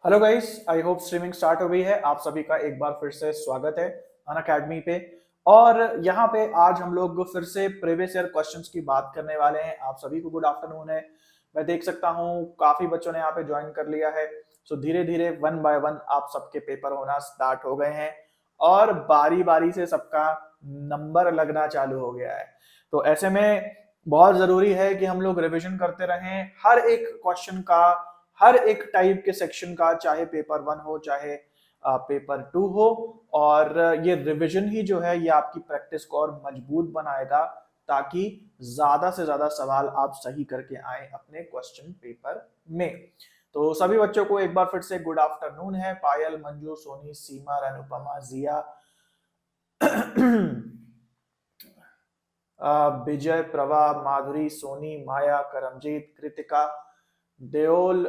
Hello guys, I hope streaming start हो गई है। आप सभी का एक बार फिर से स्वागत है अनअकैडमी पे। और यहाँ पे आज हम लोग फिर से प्रीवियस ईयर क्वेश्चंस की बात करने वाले हैं। आप सभी को गुड आफ्टरनून है। मैं देख सकता हूँ काफी बच्चों ने यहाँ पे ज्वाइन कर लिया है। सो धीरे धीरे वन बाय वन आप सबके पेपर होना स्टार्ट हो गए हैं और बारी बारी से सबका नंबर लगना चालू हो गया है। तो ऐसे में बहुत जरूरी है कि हम लोग रिविजन करते रहें हर एक क्वेश्चन का, हर एक टाइप के सेक्शन का, चाहे पेपर 1 हो चाहे पेपर 2 हो। और ये रिवीजन ही जो है ये आपकी प्रैक्टिस को और मजबूत बनाएगा ताकि ज्यादा से ज्यादा सवाल आप सही करके आए अपने क्वेश्चन पेपर में। तो सभी बच्चों को एक बार फिर से गुड आफ्टरनून है। पायल, मंजू, सोनी, सीमा, अनुपमा, जिया, विजय, प्रभा, माधुरी, सोनी, माया, करमजीत, कृतिका, देओल,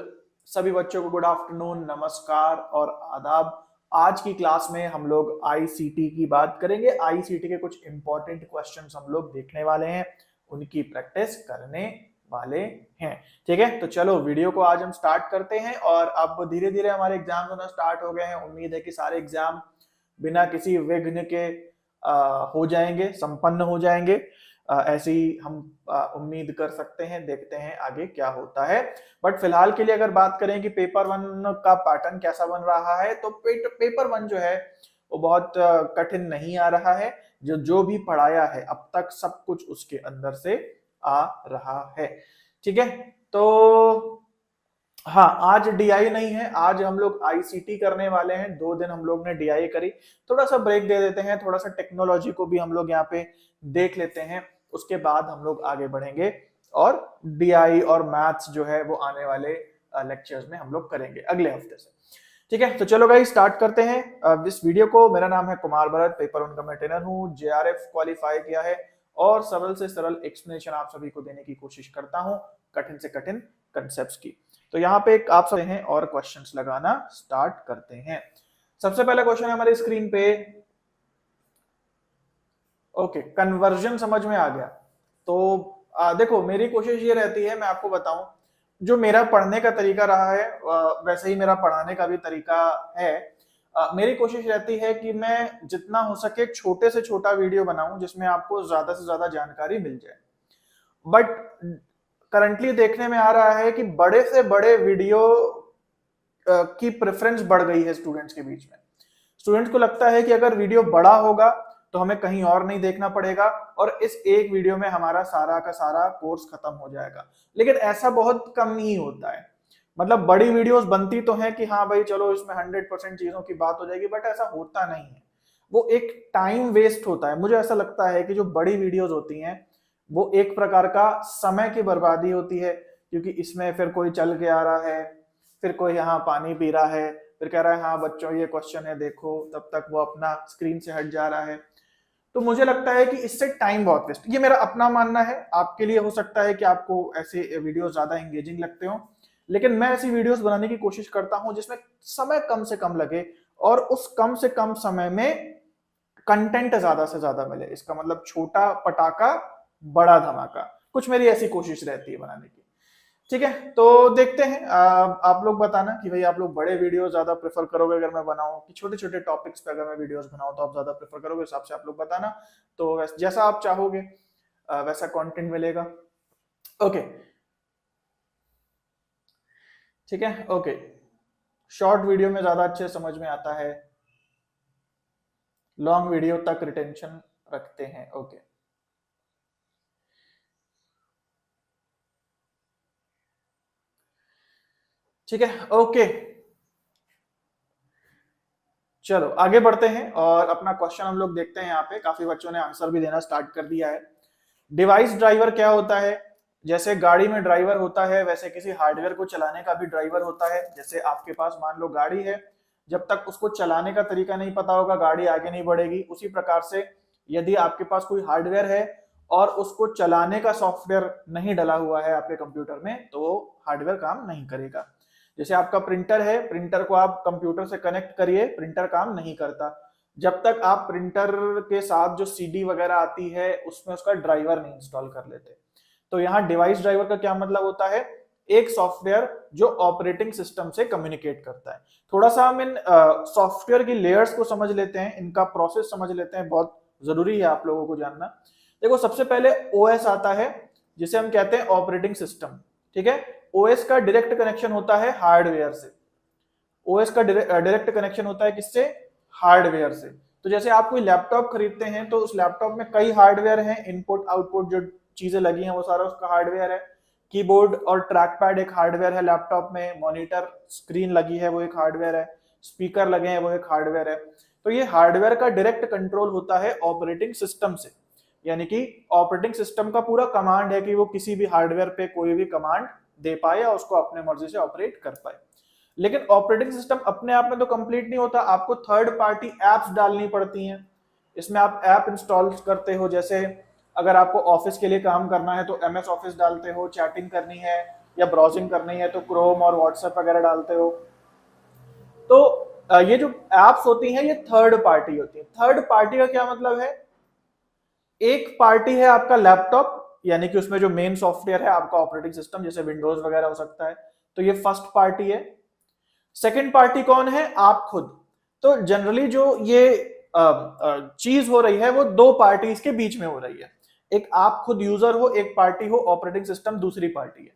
सभी बच्चों को गुड आफ्टरनून, नमस्कार और आदाब। आज की क्लास में हम लोग आईसीटी की बात करेंगे। आईसीटी के कुछ इंपॉर्टेंट क्वेश्चंस हम लोग देखने वाले हैं, उनकी प्रैक्टिस करने वाले हैं। ठीक है, तो चलो वीडियो को आज हम स्टार्ट करते हैं। और अब धीरे धीरे हमारे एग्जाम होना स्टार्ट हो गए हैं। उम्मीद है कि सारे एग्जाम बिना किसी विघ्न के हो जाएंगे, संपन्न हो जाएंगे। ऐसी हम उम्मीद कर सकते हैं। देखते हैं आगे क्या होता है। बट फिलहाल के लिए अगर बात करें कि पेपर 1 का पैटर्न कैसा बन रहा है, तो पेपर 1 जो है वो बहुत कठिन नहीं आ रहा है। जो जो भी पढ़ाया है अब तक सब कुछ उसके अंदर से आ रहा है। ठीक है, तो हाँ, आज डीआई नहीं है, आज हम लोग आईसीटी करने वाले हैं। 2 दिन हम लोग ने डीआई करी, थोड़ा सा ब्रेक दे देते हैं, थोड़ा सा टेक्नोलॉजी को भी हम लोग यहाँ पे देख लेते हैं। उसके बाद हम लोग आगे बढ़ेंगे और डीआई और मैथ्स जो है वो आने वाले लेक्चर्स में हम लोग करेंगे अगले हफ्ते से। ठीक है, तो चलो गाइस स्टार्ट करते हैं इस वीडियो को। मेरा नाम है कुमार भरत, पेपर 1 का मैं ट्रेनर हूँ, जेआरएफ क्वालिफाई किया है और सरल से सरल एक्सप्लेनेशन आप सभी को देने की कोशिश करता हूँ, कठिन से कठिन कंसेप्ट्स की। तो यहाँ पे एक आप सब हैं और क्वेश्चंस लगाना स्टार्ट करते हैं। सबसे पहला क्वेश्चन है हमारी स्क्रीन पे। ओके, कन्वर्जन समझ में आ गया। तो देखो, मेरी कोशिश ये रहती है, मैं आपको बताऊं, जो मेरा पढ़ने का तरीका रहा है वैसे ही मेरा पढ़ाने का भी तरीका है। मेरी कोशिश रहती है कि मैं जितना हो सके छोटे से छोटा वीडियो बनाऊं जिसमें आपको ज्यादा से ज्यादा जानकारी मिल जाए। बट करंटली देखने में आ रहा है कि बड़े से बड़े वीडियो की प्रेफरेंस बढ़ गई है स्टूडेंट्स के बीच में। स्टूडेंट्स को लगता है कि अगर वीडियो बड़ा होगा तो हमें कहीं और नहीं देखना पड़ेगा और इस एक वीडियो में हमारा सारा का सारा कोर्स खत्म हो जाएगा। लेकिन ऐसा बहुत कम ही होता है। मतलब बड़ी वीडियोस बनती तो हैं कि हाँ भाई चलो इसमें 100% चीजों की बात हो जाएगी, बट ऐसा होता नहीं है। वो एक टाइम वेस्ट होता है। मुझे ऐसा लगता है कि जो बड़ी वीडियोस होती हैं वो एक प्रकार का समय की बर्बादी होती है, क्योंकि इसमें फिर कोई चल के आ रहा है, फिर कोई यहाँ पानी पी रहा है, फिर कह रहा है हाँ बच्चों ये क्वेश्चन है देखो, तब तक वो अपना स्क्रीन से हट जा रहा है। तो मुझे लगता है कि इससे टाइम बहुत वेस्ट, ये मेरा अपना मानना है। आपके लिए हो सकता है कि आपको ऐसे वीडियो ज्यादा एंगेजिंग लगते हो, लेकिन मैं ऐसी वीडियोस बनाने की कोशिश करता हूं जिसमें समय कम से कम लगे और उस कम से कम समय में कंटेंट ज्यादा से ज्यादा मिले। इसका मतलब छोटा पटाखा बड़ा धमाका, कुछ मेरी ऐसी कोशिश रहती है बनाने की। ठीक है, तो देखते हैं। आप लोग बताना कि भाई आप लोग बड़े वीडियो ज्यादा प्रेफर करोगे अगर मैं बनाऊं, कि छोटे छोटे टॉपिक्स पे अगर मैं वीडियोस बनाऊं तो आप ज्यादा प्रेफर करोगे। हिसाब से आप लोग बताना। तो जैसा आप चाहोगे वैसा कंटेंट मिलेगा। ओके, ठीक है। ओके, शॉर्ट वीडियो में ज्यादा अच्छे समझ में आता है, लॉन्ग वीडियो तक रिटेंशन रखते हैं। ओके, ठीक है। ओके, चलो आगे बढ़ते हैं और अपना क्वेश्चन हम लोग देखते हैं। यहाँ पे काफी बच्चों ने आंसर भी देना स्टार्ट कर दिया है। डिवाइस ड्राइवर क्या होता है? जैसे गाड़ी में ड्राइवर होता है वैसे किसी हार्डवेयर को चलाने का भी ड्राइवर होता है। जैसे आपके पास मान लो गाड़ी है, जब तक उसको चलाने का तरीका नहीं पता होगा गाड़ी आगे नहीं बढ़ेगी। उसी प्रकार से यदि आपके पास कोई हार्डवेयर है और उसको चलाने का सॉफ्टवेयर नहीं डला हुआ है आपके कंप्यूटर में, तो हार्डवेयर काम नहीं करेगा। जैसे आपका प्रिंटर है, प्रिंटर को आप कंप्यूटर से कनेक्ट करिए, प्रिंटर काम नहीं करता जब तक आप प्रिंटर के साथ जो सीडी वगैरह आती है उसमें उसका ड्राइवर नहीं इंस्टॉल कर लेते। तो यहाँ डिवाइस ड्राइवर का क्या मतलब होता है? एक सॉफ्टवेयर जो ऑपरेटिंग सिस्टम से कम्युनिकेट करता है। थोड़ा सा हम इन सॉफ्टवेयर की लेयर्स को समझ लेते हैं, इनका प्रोसेस समझ लेते हैं, बहुत जरूरी है आप लोगों को जानना। देखो सबसे पहले ओएस आता है जिसे हम कहते हैं ऑपरेटिंग सिस्टम, ठीक है। ओएस का डायरेक्ट कनेक्शन होता है हार्डवेयर से। ओएस का डायरेक्ट कनेक्शन होता है किससे? हार्डवेयर से। तो जैसे आप कोई लैपटॉप खरीदते हैं तो उस लैपटॉप में कई हार्डवेयर हैं, इनपुट आउटपुट जो चीजें लगी हैं वो सारा उसका हार्डवेयर है। कीबोर्ड और ट्रैक पैड एक हार्डवेयर है लैपटॉप में, मॉनिटर स्क्रीन लगी है वो एक हार्डवेयर है, स्पीकर लगे हैं वो एक हार्डवेयर है। तो ये हार्डवेयर का डायरेक्ट कंट्रोल होता है ऑपरेटिंग सिस्टम से, यानी कि ऑपरेटिंग सिस्टम का पूरा कमांड है कि वो किसी भी हार्डवेयर पे कोई भी कमांड दे पाए या उसको अपने मर्जी से ऑपरेट कर पाए। लेकिन ऑपरेटिंग सिस्टम अपने आप में तो कंप्लीट नहीं होता, आपको थर्ड पार्टी एप्स डालनी पड़ती हैं। इसमें आप ऐप इंस्टॉल करते हो, जैसे अगर आपको ऑफिस के लिए काम करना है तो एमएस ऑफिस डालते हो, चैटिंग करनी है या ब्राउजिंग करनी है तो क्रोम और व्हाट्सएप वगैरह डालते हो। तो ये जो एप्स होती हैं ये थर्ड पार्टी होती है। थर्ड पार्टी का क्या मतलब है? एक पार्टी है आपका लैपटॉप, यानी कि उसमें जो मेन सॉफ्टवेयर है आपका ऑपरेटिंग सिस्टम, जैसे विंडोज वगैरह हो सकता है, तो ये फर्स्ट पार्टी है। सेकंड पार्टी कौन है? आप खुद। तो जनरली जो ये चीज हो रही है वो दो पार्टीज के बीच में हो रही है। एक आप खुद यूजर हो, एक पार्टी हो ऑपरेटिंग सिस्टम, दूसरी पार्टी है।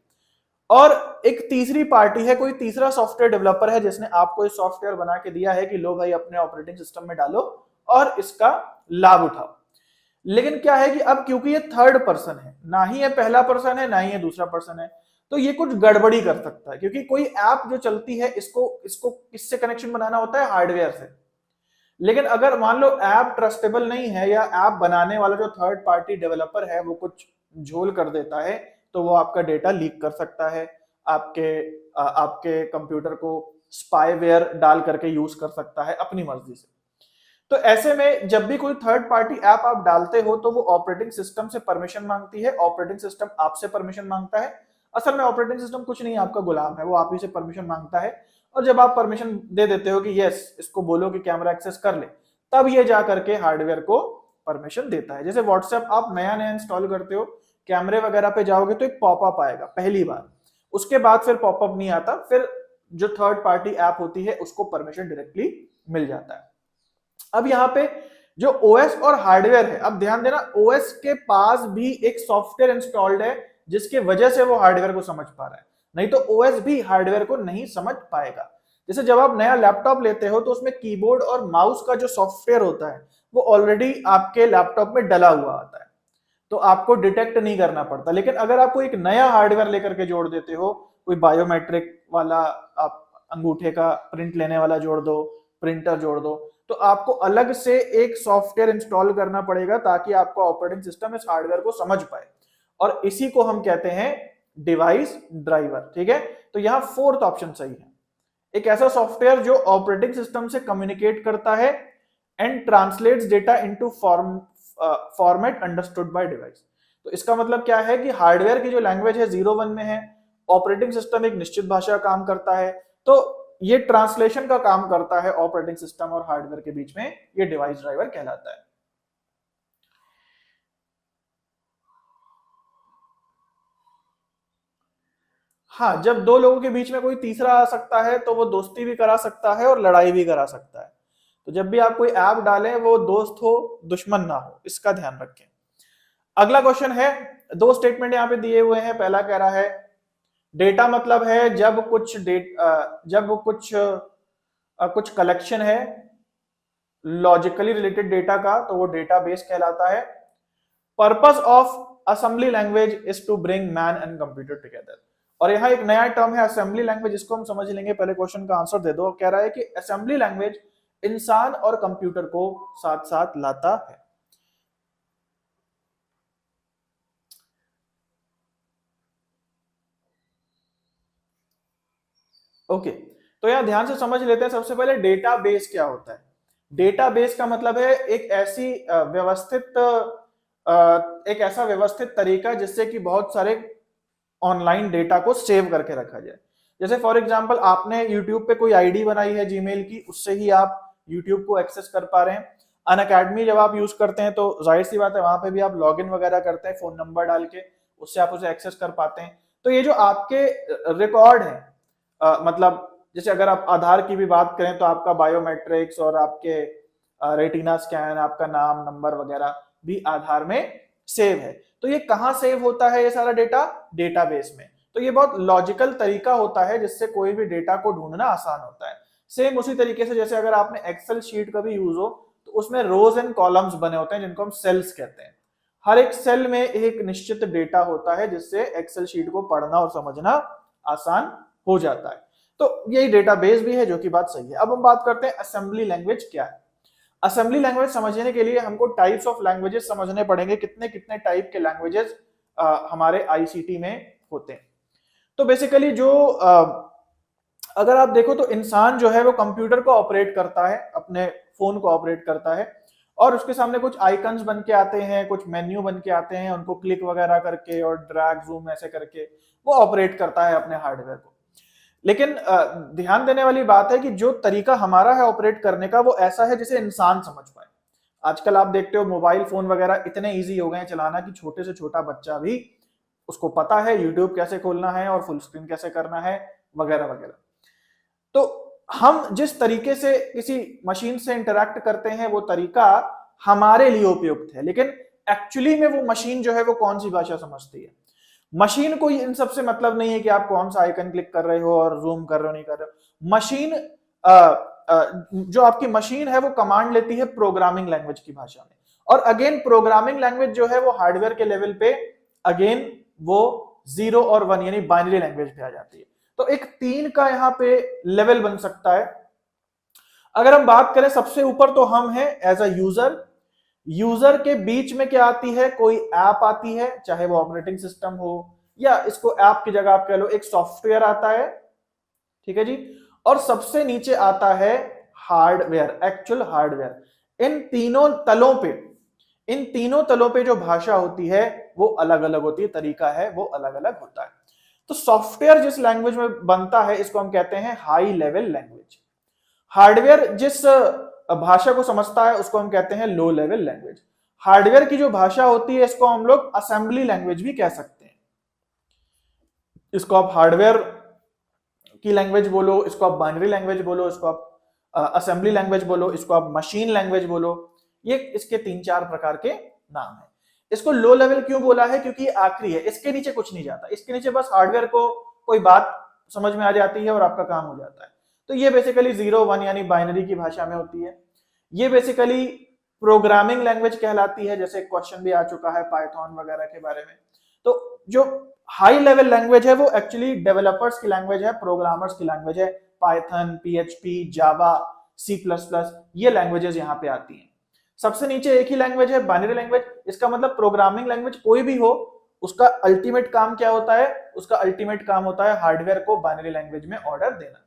और एक तीसरी पार्टी है, कोई तीसरा सॉफ्टवेयर डेवलपर है जिसने आपको इस सॉफ्टवेयर बना के दिया है कि लो भाई अपने ऑपरेटिंग सिस्टम में डालो और इसका लाभ उठाओ। लेकिन क्या है कि अब क्योंकि ये थर्ड पर्सन है, ना ही ये पहला पर्सन है ना ही ये दूसरा पर्सन है, तो ये कुछ गड़बड़ी कर सकता है। क्योंकि कोई ऐप जो चलती है इसको इसको किससे कनेक्शन बनाना होता है? हार्डवेयर से। लेकिन अगर मान लो ऐप ट्रस्टेबल नहीं है या ऐप बनाने वाला जो थर्ड पार्टी डेवलपर है वो कुछ झोल कर देता है, तो वो आपका डेटा लीक कर सकता है, आपके कंप्यूटर को स्पाईवेयर डाल करके यूज कर सकता है अपनी मर्जी से। तो ऐसे में जब भी कोई थर्ड पार्टी ऐप आप डालते हो तो वो ऑपरेटिंग सिस्टम से परमिशन मांगती है, ऑपरेटिंग सिस्टम आपसे परमिशन मांगता है। असल में ऑपरेटिंग सिस्टम कुछ नहीं, आपका गुलाम है, वो आप ही से परमिशन मांगता है। और जब आप परमिशन दे देते हो कि यस इसको बोलो कि कैमरा एक्सेस कर ले, तब ये जा करके हार्डवेयर को परमिशन देता है। जैसे व्हाट्सएप आप नया नया इंस्टॉल करते हो, कैमरे वगैरह पे जाओगे तो एक पॉपअप आएगा पहली बार, उसके बाद फिर पॉपअप नहीं आता, फिर जो थर्ड पार्टी ऐप होती है उसको परमिशन डायरेक्टली मिल जाता है। अब यहाँ पे जो ओएस और हार्डवेयर है, अब ध्यान देना, ओएस के पास भी एक सॉफ्टवेयर इंस्टॉल्ड है जिसके वजह से वो हार्डवेयर को समझ पा रहा है, नहीं तो ओएस भी हार्डवेयर को नहीं समझ पाएगा। जैसे जब आप नया लैपटॉप लेते हो तो उसमें कीबोर्ड और माउस का जो सॉफ्टवेयर होता है वो ऑलरेडी आपके लैपटॉप में डला हुआ आता है, तो आपको डिटेक्ट नहीं करना पड़ता। लेकिन अगर आपको एक नया हार्डवेयर लेकर के जोड़ देते हो, कोई बायोमेट्रिक वाला, आप अंगूठे का प्रिंट लेने वाला जोड़ दो, प्रिंटर जोड़ दो, तो आपको अलग से एक सॉफ्टवेयर इंस्टॉल करना पड़ेगा ताकि आपका ऑपरेटिंग सिस्टम इस हार्डवेयर को समझ पाए, और इसी को हम कहते हैं डिवाइस ड्राइवर, ठीक है। तो यहां फोर्थ ऑप्शन सही है, एक ऐसा सॉफ्टवेयर जो ऑपरेटिंग सिस्टम से कम्युनिकेट करता है and translates data into format understood by device. तो इसका मतलब क्या है कि हार्डवेयर की जो लैंग्वेज है 0-1 में है, ऑपरेटिंग सिस्टम एक निश्चित भाषा काम करता है, तो ये ट्रांसलेशन का काम करता है ऑपरेटिंग सिस्टम और हार्डवेयर के बीच में, ये डिवाइस ड्राइवर कहलाता है। हाँ, जब दो लोगों के बीच में कोई तीसरा आ सकता है तो वो दोस्ती भी करा सकता है और लड़ाई भी करा सकता है। तो जब भी आप कोई ऐप डालें वो दोस्त हो, दुश्मन ना हो, इसका ध्यान रखें। अगला क्वेश्चन है, दो स्टेटमेंट यहाँ पे दिए हुए हैं। पहला कह रहा है डेटा मतलब है जब कुछ कलेक्शन है लॉजिकली रिलेटेड डेटा का, तो वो डेटाबेस कहलाता है। Purpose of assembly language is to bring man and computer together. और यहाँ एक नया टर्म है असेंबली लैंग्वेज, इसको हम समझ लेंगे। पहले क्वेश्चन का आंसर दे दो। कह रहा है कि असेंबली लैंग्वेज इंसान और कंप्यूटर को साथ साथ लाता है। ओके, तो यहां ध्यान से समझ लेते हैं। सबसे पहले डेटाबेस क्या होता है। डेटाबेस का मतलब है एक ऐसा व्यवस्थित तरीका जिससे कि बहुत सारे ऑनलाइन डेटा को सेव करके रखा जाए। जैसे फॉर एग्जांपल आपने यूट्यूब पे कोई आईडी बनाई है जीमेल की, उससे ही आप यूट्यूब को एक्सेस कर पा रहे हैं। अनअकैडमी जब आप यूज करते हैं तो जाहिर सी बात है वहां पे भी आप लॉगिन वगैरह करते हैं फोन नंबर डाल के, उससे आप उसे एक्सेस कर पाते हैं। तो ये जो आपके रिकॉर्ड है, मतलब जैसे अगर आप आधार की भी बात करें तो आपका बायोमेट्रिक्स और आपके रेटिना स्कैन, आपका नाम, नंबर वगैरह भी आधार में सेव है। तो ये कहाँ सेव होता है ये सारा डेटा? डेटाबेस में। तो ये बहुत लॉजिकल तरीका होता है जिससे कोई भी डेटा को ढूंढना आसान होता है। सेम उसी तरीके से जैसे अगर आपने एक्सेल शीट कभी यूज हो तो उसमें रोज एंड कॉलम्स बने होते हैं जिनको हम सेल्स कहते हैं। हर एक सेल में एक निश्चित डेटा होता है जिससे एक्सेल शीट को पढ़ना और समझना आसान हो जाता है। तो यही डेटाबेस भी है, जो कि बात सही है। अब हम बात करते हैं असेंबली लैंग्वेज क्या है। असेंबली लैंग्वेज समझने के लिए हमको टाइप्स ऑफ लैंग्वेजेस समझने पड़ेंगे, कितने कितने टाइप के लैंग्वेजेस हमारे आईसीटी में होते हैं। तो बेसिकली जो अगर आप देखो तो इंसान जो है वो कंप्यूटर को ऑपरेट करता है, अपने फोन को ऑपरेट करता है, और उसके सामने कुछ आइकन्स बन के आते हैं, कुछ मेन्यू बन के आते हैं, उनको क्लिक वगैरह करके और ड्रैग जूम ऐसे करके वो ऑपरेट करता है अपने हार्डवेयर को। लेकिन ध्यान देने वाली बात है कि जो तरीका हमारा है ऑपरेट करने का वो ऐसा है जिसे इंसान समझ पाए। आजकल आप देखते हो मोबाइल फोन वगैरह इतने इजी हो गए हैं चलाना कि छोटे से छोटा बच्चा भी उसको पता है यूट्यूब कैसे खोलना है और फुल स्क्रीन कैसे करना है वगैरह वगैरह। तो हम जिस तरीके से किसी मशीन से इंटरैक्ट करते हैं वो तरीका हमारे लिए उपयुक्त है, लेकिन एक्चुअली में वो मशीन जो है वो कौन सी भाषा समझती है? मशीन को इन सबसे मतलब नहीं है कि आप कौन सा आइकन क्लिक कर रहे हो और जूम कर रहे हो नहीं कर रहे हो। मशीन जो आपकी मशीन है वो कमांड लेती है प्रोग्रामिंग लैंग्वेज की भाषा में, और अगेन प्रोग्रामिंग लैंग्वेज जो है वो हार्डवेयर के लेवल पे अगेन वो 0 और 1 यानी बाइनरी लैंग्वेज पे आ जाती है। तो एक 3 का यहाँ पे लेवल बन सकता है। अगर हम बात करें सबसे ऊपर तो हम हैं एज अ यूजर। यूजर के बीच में क्या आती है? कोई ऐप आती है, चाहे वो ऑपरेटिंग सिस्टम हो या इसको ऐप की जगह आप कह लो एक सॉफ्टवेयर आता है, ठीक है जी। और सबसे नीचे आता है हार्डवेयर, एक्चुअल हार्डवेयर। इन तीनों तलों पे जो भाषा होती है वो अलग अलग होती है, तरीका है वो अलग अलग होता है। तो सॉफ्टवेयर जिस लैंग्वेज में बनता है इसको हम कहते हैं हाई लेवल लैंग्वेज। हार्डवेयर जिस भाषा को समझता है उसको हम कहते हैं लो लेवल लैंग्वेज। हार्डवेयर की जो भाषा होती है इसको हम लोग असेंबली लैंग्वेज भी कह सकते हैं। इसको आप हार्डवेयर की लैंग्वेज बोलो, इसको आप बाइनरी लैंग्वेज बोलो, इसको आप असेंबली लैंग्वेज बोलो, इसको आप मशीन लैंग्वेज बोलो। ये इसके 3-4 प्रकार के नाम है। इसको लो लेवल क्यों बोला है? क्योंकि ये आखिरी है, इसके नीचे कुछ नहीं जाता। इसके नीचे बस हार्डवेयर को कोई बात समझ में आ जाती है और आपका काम हो जाता है। तो ये बेसिकली 0-1 यानी बाइनरी की भाषा में होती है। ये बेसिकली प्रोग्रामिंग लैंग्वेज कहलाती है, जैसे क्वेश्चन भी आ चुका है पाइथन वगैरह के बारे में। तो जो हाई लेवल लैंग्वेज है वो एक्चुअली डेवलपर्स की लैंग्वेज है, प्रोग्रामर्स की लैंग्वेज है। पाइथन, पीएचपी, जावा, सी प्लस प्लस, ये लैंग्वेजेस यहाँ पे आती हैं। सबसे नीचे एक ही लैंग्वेज है बाइनरी लैंग्वेज। इसका मतलब प्रोग्रामिंग लैंग्वेज कोई भी हो उसका अल्टीमेट काम क्या होता है? उसका अल्टीमेट काम होता है हार्डवेयर को बाइनरी लैंग्वेज में ऑर्डर देना।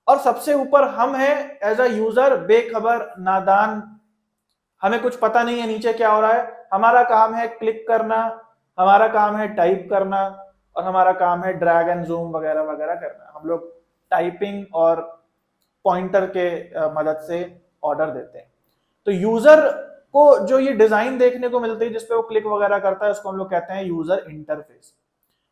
और सबसे ऊपर हम हैं एज अ यूजर, बेखबर, नादान, हमें कुछ पता नहीं है नीचे क्या हो रहा है। हमारा काम है क्लिक करना, हमारा काम है टाइप करना, और हमारा काम है ड्रैग एंड जूम वगैरह वगैरह करना। हम लोग टाइपिंग और पॉइंटर के मदद से ऑर्डर देते हैं। तो यूजर को जो ये डिजाइन देखने को मिलती है जिसपे वो क्लिक वगैरह करता है उसको हम लोग कहते हैं यूजर इंटरफेस।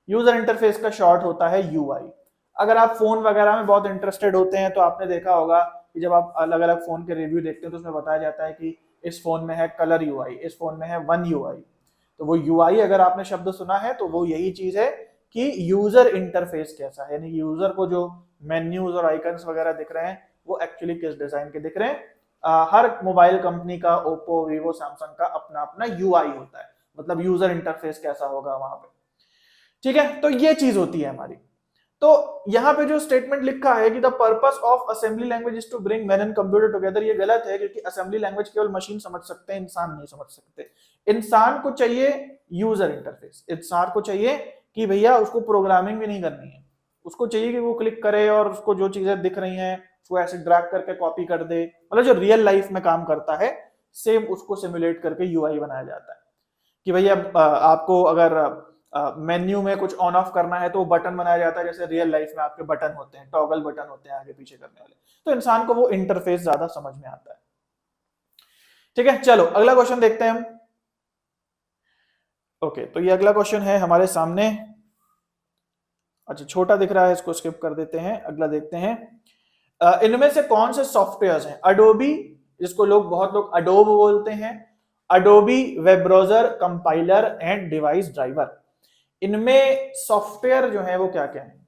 यूजर इंटरफेस का शॉर्ट होता है यूआई। अगर आप फोन वगैरह में बहुत इंटरेस्टेड होते हैं तो आपने देखा होगा कि जब आप अलग अलग फोन के रिव्यू देखते हैं तो उसमें बताया जाता है कि इस फोन में है कलर यूआई, इस फोन में है वन यूआई। तो वो यूआई अगर आपने शब्द सुना है तो वो यही चीज है कि यूजर इंटरफेस कैसा है, यानी यूजर को जो मेन्यूज और आइकन्स वगैरह दिख रहे हैं वो एक्चुअली किस डिजाइन के दिख रहे हैं। हर मोबाइल कंपनी का, ओप्पो, वीवो, सैमसंग का अपना अपना यूआई होता है, मतलब यूजर इंटरफेस कैसा होगा वहां पे, ठीक है। तो ये चीज होती है हमारी। तो यहां पे जो स्टेटमेंट लिखा है कि the purpose of assembly language is to bring man and computer together, ये गलत है, क्योंकि असेंबली लैंग्वेज केवल मशीन समझ सकते हैं, इंसान नहीं समझ सकते। इंसान को चाहिए यूजर इंटरफेस, इंसान को चाहिए कि भैया उसको प्रोग्रामिंग भी नहीं करनी है, उसको चाहिए कि वो क्लिक करे और उसको जो चीजें दिख रही हैं उसको ऐसे ड्रैग करके कॉपी कर दे, मतलब जो रियल लाइफ में काम करता है सेम उसको सिमुलेट करके यूआई बनाया जाता है। कि भैया आपको अगर मेन्यू में कुछ ऑन ऑफ करना है तो वो बटन बनाया जाता है जैसे रियल लाइफ में आपके बटन होते हैं, टॉगल बटन होते हैं आगे पीछे करने वाले। तो इंसान को वो इंटरफेस ज्यादा समझ में आता है, ठीक है। चलो अगला क्वेश्चन देखते हैं हम। ओके, तो ये अगला क्वेश्चन है हमारे सामने। अच्छा छोटा दिख रहा है, इसको स्किप कर देते हैं, अगला देखते हैं। इनमें से कौन से सॉफ्टवेयर हैं? अडोबी, जिसको बहुत लोग अडोब बोलते हैं, Adobe web browser, compiler and device driver. इनमें सॉफ्टवेयर जो है वो क्या क्या है?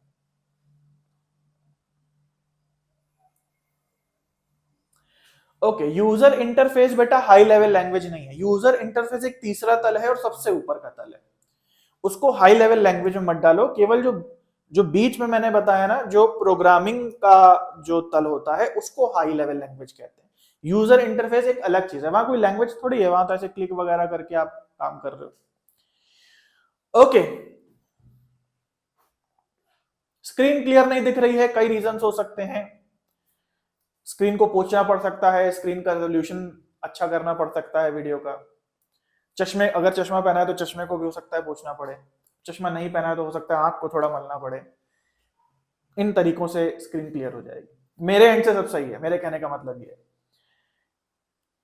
ओके, यूजर इंटरफेस बेटा हाई लेवल लैंग्वेज नहीं है। यूजर इंटरफेस एक तीसरा तल है और सबसे ऊपर का तल है, उसको हाई लेवल लैंग्वेज में मत डालो। केवल जो जो बीच में मैंने बताया ना, जो प्रोग्रामिंग का जो तल होता है उसको हाई लेवल लैंग्वेज कहते हैं। यूजर इंटरफेस एक अलग चीज है, वहां कोई लैंग्वेज थोड़ी है, वहां तो ऐसे क्लिक वगैरह करके आप काम कर रहे हो। ओके, स्क्रीन क्लियर नहीं दिख रही है, कई रीजंस हो सकते हैं। स्क्रीन को पोंछना पड़ सकता है, स्क्रीन का रेजोल्यूशन अच्छा करना पड़ सकता है वीडियो का। चश्मे, अगर चश्मा पहना है तो चश्मे को भी हो सकता है पोंछना पड़े, चश्मा नहीं पहना है तो हो सकता है आंख को थोड़ा मलना पड़े। इन तरीकों से स्क्रीन क्लियर हो जाएगी। मेरे एंड से सब सही है, मेरे कहने का मतलब ये है।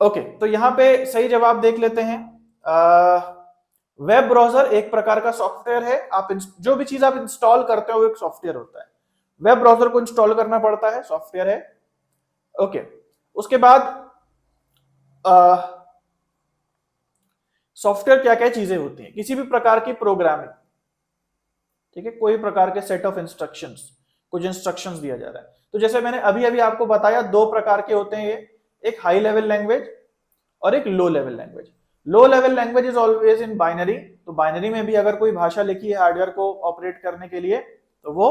ओके, तो यहां पे सही जवाब देख लेते हैं। वेब ब्राउजर एक प्रकार का सॉफ्टवेयर है। आप जो भी चीज आप इंस्टॉल करते हो वो एक सॉफ्टवेयर होता है। वेब ब्राउजर को इंस्टॉल करना पड़ता है, सॉफ्टवेयर है। ओके, उसके बाद सॉफ्टवेयर क्या क्या चीजें होती हैं? किसी भी प्रकार की प्रोग्रामिंग, ठीक है, कोई प्रकार के सेट ऑफ इंस्ट्रक्शंस, कुछ इंस्ट्रक्शंस दिया जा रहा है। तो जैसे मैंने अभी अभी आपको बताया, दो प्रकार के होते हैं ये, एक हाई लेवल लैंग्वेज और एक low level language. Low level language is always in binary. तो बाइनरी में भी अगर कोई भाषा लिखी है हार्डवेयर को ऑपरेट करने के लिए तो वो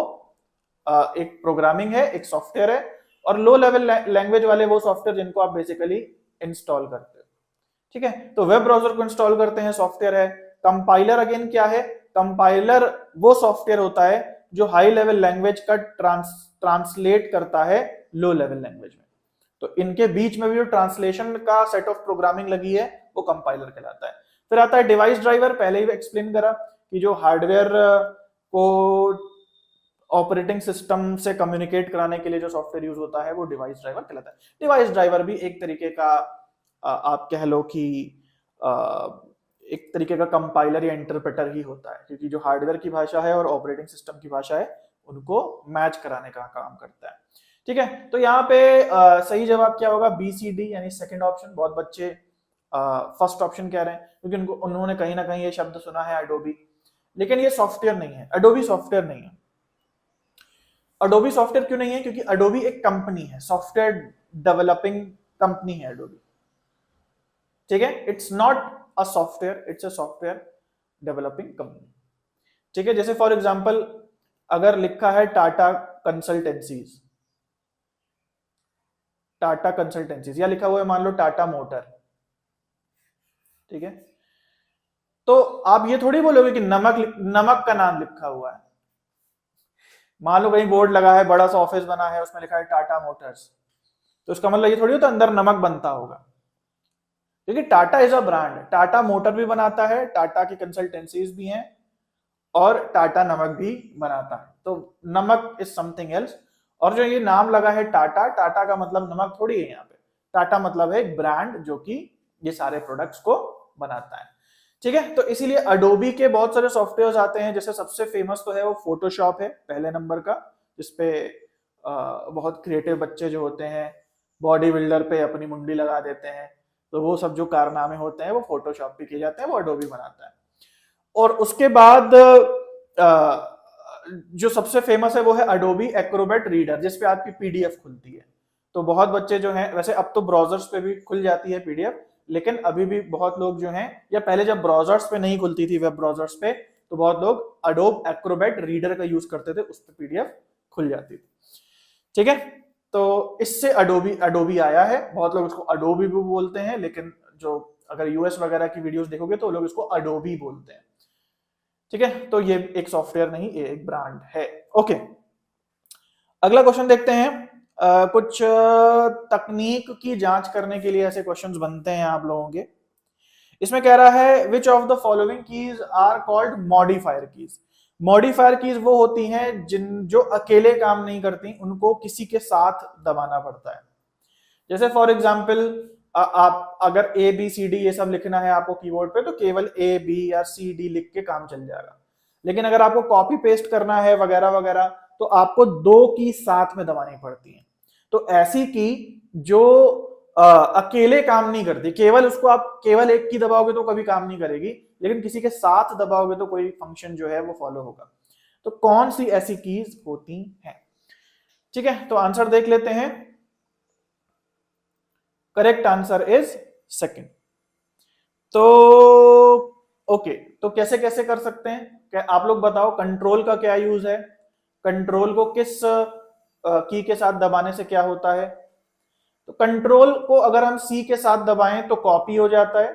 एक प्रोग्रामिंग है, एक सॉफ्टवेयर है। और लो लेवल लैंग्वेज वाले वो सॉफ्टवेयर जिनको आप बेसिकली इंस्टॉल करते हो, ठीक है। तो वेब ब्राउजर को इंस्टॉल करते हैं, सॉफ्टवेयर है। कंपाइलर अगेन क्या है? कंपाइलर वो सॉफ्टवेयर होता है जो हाई लेवल लैंग्वेज का ट्रांसलेट करता है लो लेवल लैंग्वेज में। तो इनके बीच में भी जो ट्रांसलेशन का सेट ऑफ प्रोग्रामिंग लगी है वो कंपाइलर कहलाता है। फिर आता है डिवाइस ड्राइवर। पहले ही एक्सप्लेन करा कि जो हार्डवेयर को ऑपरेटिंग सिस्टम से कम्युनिकेट कराने के लिए जो सॉफ्टवेयर यूज होता है वो डिवाइस ड्राइवर कहलाता है। डिवाइस ड्राइवर भी एक तरीके का आप कह लो कि एक तरीके का कंपाइलर या इंटरप्रेटर ही होता है, क्योंकि जो हार्डवेयर की भाषा है और ऑपरेटिंग सिस्टम की भाषा है उनको मैच कराने का काम करता है, ठीक है। तो यहाँ पे सही जवाब क्या होगा? BCD यानी सेकंड ऑप्शन। बहुत बच्चे फर्स्ट ऑप्शन कह रहे हैं क्योंकि उन्होंने कहीं ना कहीं ये शब्द सुना है अडोबी, लेकिन ये सॉफ्टवेयर नहीं है, अडोबी सॉफ्टवेयर नहीं है। अडोबी सॉफ्टवेयर क्यों नहीं है? क्योंकि अडोबी एक कंपनी है, सॉफ्टवेयर डेवलपिंग कंपनी है अडोबी, ठीक है। It's not a software, it's a software developing company, ठीक है। जैसे फॉर एग्जांपल अगर लिखा है टाटा कंसल्टेंसीज, टाटा कंसल्टेंसीज, या लिखा हुआ है मान लो टाटा मोटर, ठीक है, तो आप ये थोड़ी बोलोगे कि नमक का नाम लिखा हुआ है। मान लो कहीं बोर्ड लगा है, बड़ा सा ऑफिस बना है, उसमें लिखा है टाटा मोटर्स, तो उसका मतलब ये थोड़ी होता अंदर नमक बनता होगा, क्योंकि Tata is a brand. Tata motor भी बनाता है, टाटा की कंसल्टेंसीज भी हैं और टाटा नमक भी बनाता है। तो नमक इज समथिंग एल्स। और जो ये नाम लगा है टाटा, टाटा का मतलब नमक थोड़ी है यहाँ पे। टाटा मतलब है एक ब्रांड जो कि ये सारे प्रोडक्ट्स को बनाता है, ठीक है। तो इसीलिए अडोबी के बहुत सारे सॉफ्टवेयर आते हैं। जैसे सबसे फेमस तो है वो फोटोशॉप है पहले नंबर का, जिसपे बहुत क्रिएटिव बच्चे जो होते हैं बॉडी बिल्डर पे अपनी मुंडी लगा देते हैं, तो वो सब जो कारनामे होते हैं वो फोटोशॉप पे किए जाते हैं, वो अडोबी बनाता है। और उसके बाद जो सबसे फेमस है वो है अडोबी एक्रोबैट रीडर, जिसपे आपकी पीडीएफ खुलती है। तो बहुत बच्चे जो हैं, वैसे अब तो ब्राउजर्स पे भी खुल जाती है पीडीएफ, लेकिन अभी भी बहुत लोग जो हैं, या पहले जब ब्राउजर्स पे नहीं खुलती थी वेब ब्राउजर्स पे, तो बहुत लोग अडोब एक्रोबैट रीडर का यूज करते थे, उस पर पीडीएफ खुल जाती थी, ठीक है। तो इससे अडोबी अडोबी आया है। बहुत लोग इसको अडोबी भी बोलते हैं, लेकिन जो अगर यूएस वगैरह की वीडियोस देखोगे तो लोग इसको अडोबी बोलते हैं, ठीक है। तो ये एक सॉफ्टवेयर नहीं, ये एक ब्रांड है। ओके, अगला क्वेश्चन देखते हैं। कुछ तकनीक की जांच करने के लिए ऐसे क्वेश्चंस बनते हैं आप लोगों के। इसमें कह रहा है which of the following keys are called modifier keys. Modifier keys वो होती हैं जो अकेले काम नहीं करती, उनको किसी के साथ दबाना पड़ता है। जैसे फॉर एग्जाम्पल आप अगर A B C D ये सब लिखना है आपको कीबोर्ड पे, तो केवल A B या C D लिख के काम चल जाएगा। लेकिन अगर आपको कॉपी पेस्ट करना है वगैरह वगैरह तो आपको 2 की साथ में दबानी पड़ती है। तो ऐसी की जो अकेले काम नहीं करती, केवल उसको आप केवल एक की दबाओगे तो कभी काम नहीं करेगी, लेकिन किसी के साथ दबाओगे तो कोई फंक्शन जो है वो फॉलो होगा। तो कौन सी ऐसी कीज होती हैं? ठीक है, तो आंसर देख लेते हैं। Correct answer is second. तो ओके, तो कैसे कैसे कर सकते हैं, क्या आप लोग बताओ, कंट्रोल का क्या यूज है, कंट्रोल को किस की के साथ दबाने से क्या होता है? तो कंट्रोल को अगर हम सी के साथ दबाएं तो कॉपी हो जाता है,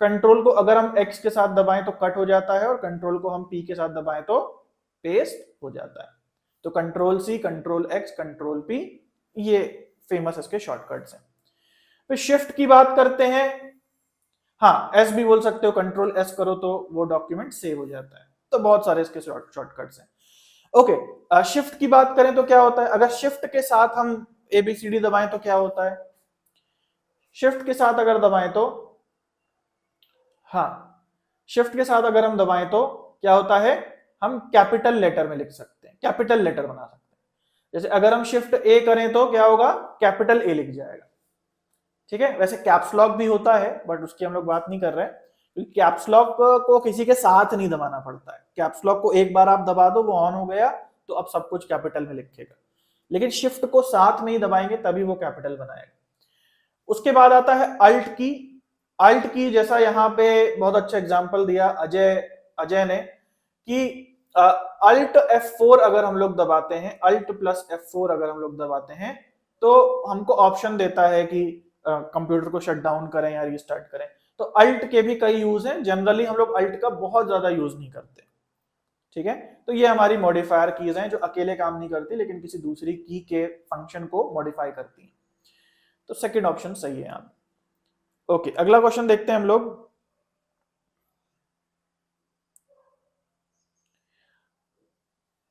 कंट्रोल को अगर हम एक्स के साथ दबाएं तो कट हो जाता है, और कंट्रोल को हम पी के साथ दबाएं तो पेस्ट हो जाता है। तो control C, control X, control P, ये फेमस इसके शॉर्टकट्स हैं। फिर शिफ्ट की बात करते हैं, हाँ एस भी बोल सकते हो, कंट्रोल एस करो तो वो डॉक्यूमेंट सेव हो जाता है। तो बहुत सारे इसके शॉर्टकट्स हैं। ओके, शिफ्ट की बात करें तो क्या होता है, अगर शिफ्ट के साथ हम एबीसीडी दबाएं तो क्या होता है? शिफ्ट के साथ अगर दबाएं तो, हाँ शिफ्ट के साथ अगर हम दबाएं तो क्या होता है, हम कैपिटल लेटर में लिख सकते हैं, कैपिटल लेटर बना सकते हैं। जैसे अगर हम शिफ्ट ए करें तो क्या होगा, कैपिटल ए लिख जाएगा। ठीक है, वैसे कैप्स लॉक भी होता है बट उसकी हम लोग बात नहीं कर रहे हैं, क्योंकि कैप्स लॉक को किसी के साथ नहीं दबाना पड़ता है। कैप्स लॉक को एक बार आप दबा दो, वो ऑन हो गया तो अब सब कुछ कैपिटल में लिखेगा, लेकिन शिफ्ट को साथ में ही दबाएंगे तभी वो कैपिटल बनाएगा। उसके बाद आता है अल्ट की। अल्ट की जैसा यहाँ पे बहुत अच्छा एग्जांपल दिया अजय ने कि अल्ट F4 अगर हम लोग दबाते हैं, अल्ट प्लस F4 अगर हम लोग दबाते हैं तो हमको ऑप्शन देता है कि कंप्यूटर को शट डाउन करें या रिस्टार्ट करें। तो अल्ट के भी कई यूज हैं, जनरली हम लोग अल्ट का बहुत ज्यादा यूज नहीं करते। ठीक है, तो ये हमारी मॉडिफायर कीज हैं जो अकेले काम नहीं करती लेकिन किसी दूसरी की के फंक्शन को मॉडिफाई करती हैं। तो सेकंड ऑप्शन सही है यहाँ। ओके, अगला क्वेश्चन देखते हैं हम लोग।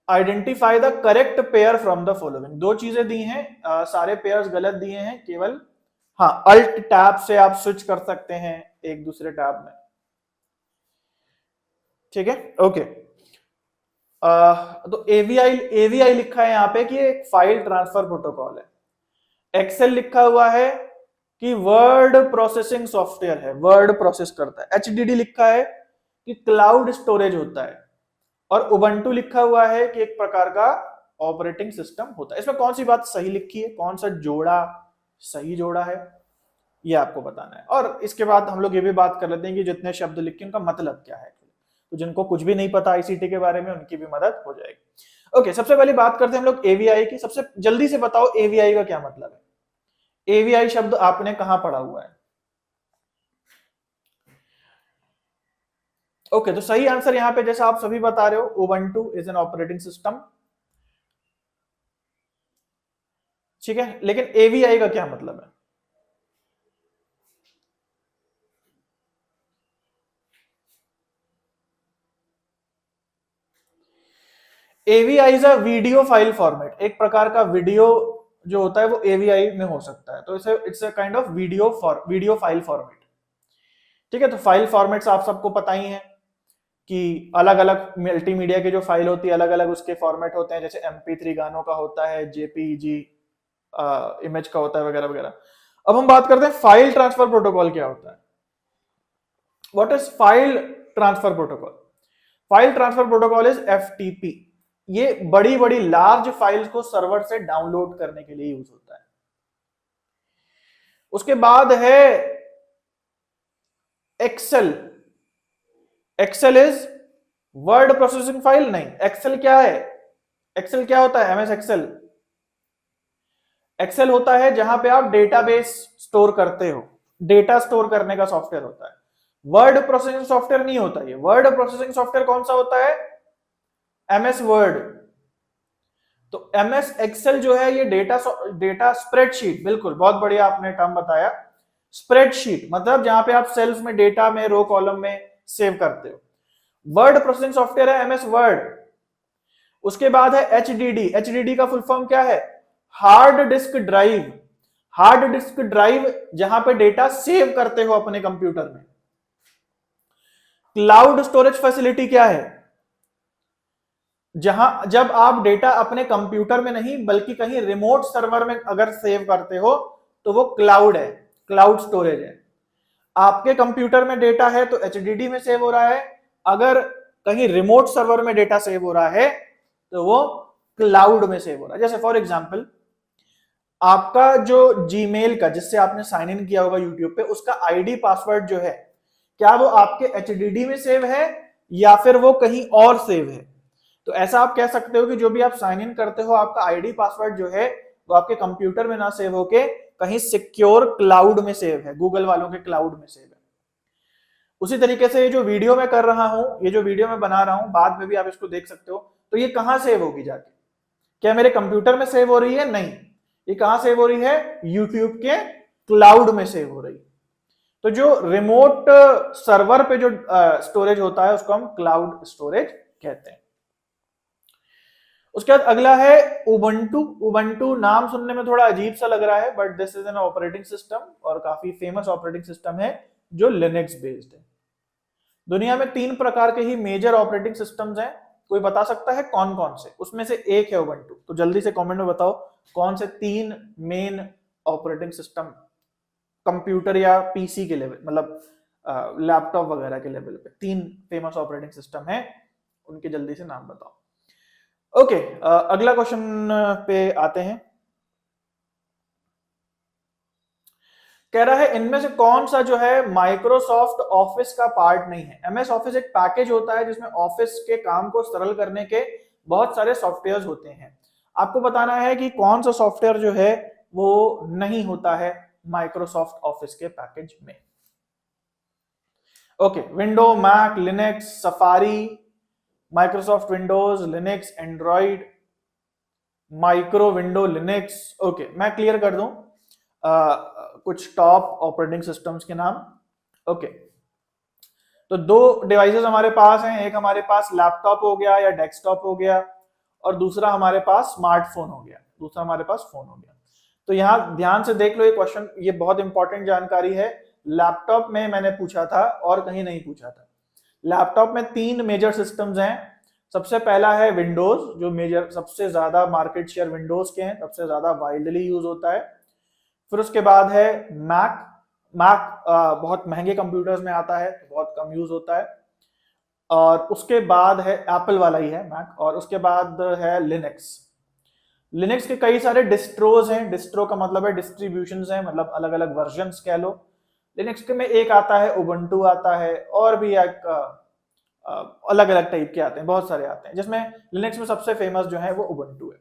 Identify the correct pair from the following. दो चीजें दी हैं, सारे पेयर्स गलत दिए हैं, केवल हाँ अल्ट टैब से आप स्विच कर सकते हैं एक दूसरे टैब में। ठीक है, ओके। तो एवीआई एवीआई लिखा है यहाँ पे कि एक फाइल ट्रांसफर प्रोटोकॉल है। एक्सेल लिखा हुआ है कि वर्ड प्रोसेसिंग सॉफ्टवेयर है, वर्ड प्रोसेस करता है। एचडीडी लिखा है कि क्लाउड स्टोरेज होता है, और उबंटू लिखा हुआ है कि एक प्रकार का ऑपरेटिंग सिस्टम होता है। इसमें कौन सी बात सही लिखी है, कौन सा जोड़ा सही जोड़ा है, ये आपको बताना है। और इसके बाद हम लोग ये भी बात कर लेते हैं कि जितने शब्द लिखे उनका मतलब क्या है, तो जिनको कुछ भी नहीं पता आईसीटी के बारे में उनकी भी मदद हो जाएगी। ओके, सबसे पहले बात करते हैं हम लोग एवीआई की। सबसे जल्दी से बताओ एवीआई का क्या मतलब है, एवीआई शब्द आपने कहां पढ़ा हुआ है? ओके, तो सही आंसर यहां पे जैसा आप सभी बता रहे हो, Ubuntu is an operating system. ठीक है, लेकिन एवीआई का क्या मतलब है? AVI is a video file format, एक प्रकार का वीडियो जो होता है वो एवीआई में हो सकता है, तो इसे it's a kind of video file format. ठीक है, तो फाइल फॉर्मेट्स आप सबको पता ही है कि अलग अलग मल्टीमीडिया की जो फाइल होती है अलग अलग उसके फॉर्मेट होते हैं, जैसे MP3 गानों का होता है, जेपीईजी इमेज का होता है, वगैरह वगैरह। अब हम बात करते हैं फाइल ट्रांसफर प्रोटोकॉल क्या होता है। What is file transfer protocol? File transfer protocol is FTP। ये बड़ी बड़ी लार्ज फाइल्स को सर्वर से डाउनलोड करने के लिए यूज होता है। उसके बाद है Excel. Excel is word processing file नहीं, एक्सेल क्या है, एक्सेल क्या होता है, MS एक्सेल। एक्सेल होता है जहां पे आप डेटाबेस स्टोर करते हो, डेटा स्टोर करने का सॉफ्टवेयर होता है। वर्ड प्रोसेसिंग सॉफ्टवेयर नहीं होता ये। वर्ड प्रोसेसिंग सॉफ्टवेयर कौन सा होता है? MS word. तो MS एक्सेल जो है ये डेटा स्प्रेडशीट, बिल्कुल बहुत बढ़िया आपने टर्म बताया। स्प्रेडशीट मतलब जहां पे आप सेल्स में डेटा में रो कॉलम में सेव करते हो। वर्ड प्रोसेसिंग सॉफ्टवेयर है MS वर्ड। उसके बाद है HDD। HDD का फुल फॉर्म क्या है? Hard disk drive. Hard disk drive जहां पे डेटा सेव करते हो अपने कंप्यूटर में। क्लाउड स्टोरेज फैसिलिटी क्या है? जहां जब आप डेटा अपने कंप्यूटर में नहीं बल्कि कहीं रिमोट सर्वर में अगर सेव करते हो तो वो क्लाउड है, क्लाउड स्टोरेज है। आपके कंप्यूटर में डेटा है तो एचडीडी में सेव हो रहा है, अगर कहीं रिमोट सर्वर में डेटा सेव हो रहा है तो वो क्लाउड में सेव हो रहा है। जैसे फॉर एग्जांपल आपका जो जीमेल का जिससे आपने साइन इन किया होगा यूट्यूब पे, उसका आईडी पासवर्ड जो है क्या वो आपके एचडीडी में सेव है या फिर वो कहीं और सेव है? तो ऐसा आप कह सकते हो कि जो भी आप साइन इन करते हो आपका आईडी पासवर्ड जो है वो आपके कंप्यूटर में ना सेव होके कहीं सिक्योर क्लाउड में सेव है, गूगल वालों के क्लाउड में सेव है। उसी तरीके से ये जो वीडियो मैं कर रहा हूं, ये जो वीडियो मैं बना रहा हूं, बाद में भी आप इसको देख सकते हो, तो ये कहां सेव होगी जाके? क्या मेरे कंप्यूटर में सेव हो रही है? नहीं, ये कहां सेव हो रही है? यूट्यूब के क्लाउड में सेव हो रही है। तो जो रिमोट सर्वर पे जो स्टोरेज होता है उसको हम क्लाउड स्टोरेज कहते हैं। उसके बाद अगला है उबंटू। उबंटू नाम सुनने में थोड़ा अजीब सा लग रहा है but this is an operating system और काफी फेमस ऑपरेटिंग सिस्टम है जो लिनक्स बेस्ड है। दुनिया में 3 प्रकार के ही मेजर ऑपरेटिंग सिस्टम्स हैं। कोई बता सकता है कौन कौन से? उसमें से एक है उबंटू। तो जल्दी से कमेंट में बताओ कौन से 3 मेन ऑपरेटिंग सिस्टम कंप्यूटर या पीसी के लेवल, मतलब लैपटॉप वगैरह के लेवल पे 3 फेमस ऑपरेटिंग सिस्टम है, उनके जल्दी से नाम बताओ। ओके, अगला क्वेश्चन पे आते हैं। कह रहा है इनमें से कौन सा जो है माइक्रोसॉफ्ट ऑफिस का पार्ट नहीं है? एमएस ऑफिस एक पैकेज होता है जिसमें ऑफिस के काम को सरल करने के बहुत सारे सॉफ्टवेयर होते हैं। आपको बताना है कि कौन सा सॉफ्टवेयर जो है वो नहीं होता है माइक्रोसॉफ्ट ऑफिस के पैकेज में। Okay, window, Mac, Linux, Safari, Microsoft Windows, Linux, Android, micro window, Linux. Okay, मैं क्लियर कर दूं कुछ टॉप ऑपरेटिंग सिस्टम्स के नाम। ओके, तो 2 डिवाइसेस हमारे पास हैं, एक हमारे पास लैपटॉप हो गया या डेस्कटॉप हो गया और दूसरा हमारे पास स्मार्टफोन हो गया, दूसरा हमारे पास फोन हो गया। तो यहां ध्यान से देख लो ये क्वेश्चन, ये बहुत इंपॉर्टेंट जानकारी है। लैपटॉप में मैंने पूछा था और कहीं नहीं पूछा था। लैपटॉप में 3 मेजर सिस्टम्स हैं। सबसे पहला है विंडोज, जो मेजर सबसे ज्यादा मार्केट शेयर विंडोज के हैं, सबसे ज्यादा वाइडली यूज होता है। फिर उसके बाद है मैक। मैक बहुत महंगे कंप्यूटर्स में आता है तो बहुत कम यूज होता है। और उसके बाद है एप्पल वाला ही है मैक, और उसके बाद है लिनक्स। लिनक्स के कई सारे डिस्ट्रोज हैं। डिस्ट्रो का मतलब है डिस्ट्रीब्यूशंस हैं, मतलब अलग अलग वर्जन्स कह लो। लिनक्स के में एक आता है उबंटू आता है, और भी एक अलग अलग टाइप के आते हैं, बहुत सारे आते हैं, जिसमें लिनक्स में सबसे फेमस जो है वो उबंटू है।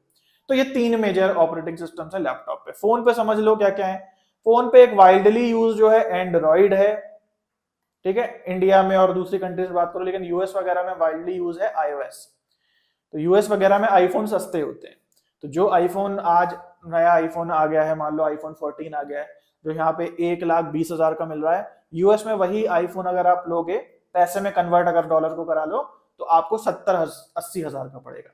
तो ये 3 मेजर ऑपरेटिंग सिस्टम्स है लैपटॉप पे। फोन पे समझ लो क्या क्या है। फोन पे एक वाइडली यूज जो है एंड्रॉइड है, ठीक है, इंडिया में और दूसरी कंट्रीज में बात करो, लेकिन यूएस वगैरह में वाइडली यूज है आईओएस। तो यूएस वगैरह में आईफोन सस्ते होते हैं। तो जो आईफोन आज नया आईफोन आ गया है, मान लो आईफोन 14 आ गया है, जो यहाँ पे 1,20,000 का मिल रहा है, यूएस में वही आईफोन अगर आप लोगे पैसे में कन्वर्ट अगर डॉलर को करा लो तो आपको 70-80 हजार का पड़ेगा।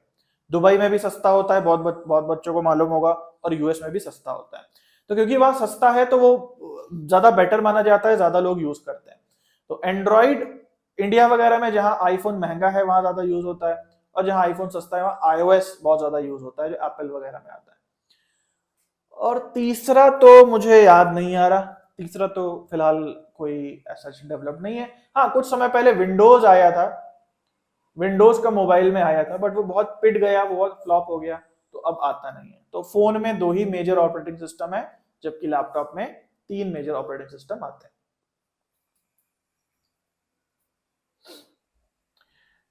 दुबई में भी सस्ता होता है, बहुत बच्चों को मालूम होगा, और यूएस में भी सस्ता होता है। तो क्योंकि वहां सस्ता है तो वो ज्यादा बेटर माना जाता है, ज्यादा लोग यूज करते हैं। तो एंड्रॉइड इंडिया वगैरह में जहां आईफोन महंगा है वहां ज्यादा यूज होता है, और जहां आईफोन सस्ता है वहां आईओएस बहुत ज्यादा यूज होता है, जो एप्पल वगैरह में आता है। और तीसरा तो मुझे याद नहीं आ रहा, तीसरा तो फिलहाल कोई ऐसा डेवलप नहीं है। हाँ, कुछ समय पहले विंडोज आया था, विंडोज का मोबाइल में आया था, बट वो बहुत पिट गया, वो बहुत फ्लॉप हो गया, तो अब आता नहीं है। तो फोन में 2 ही मेजर ऑपरेटिंग सिस्टम है, जबकि लैपटॉप में 3 मेजर ऑपरेटिंग सिस्टम आते हैं।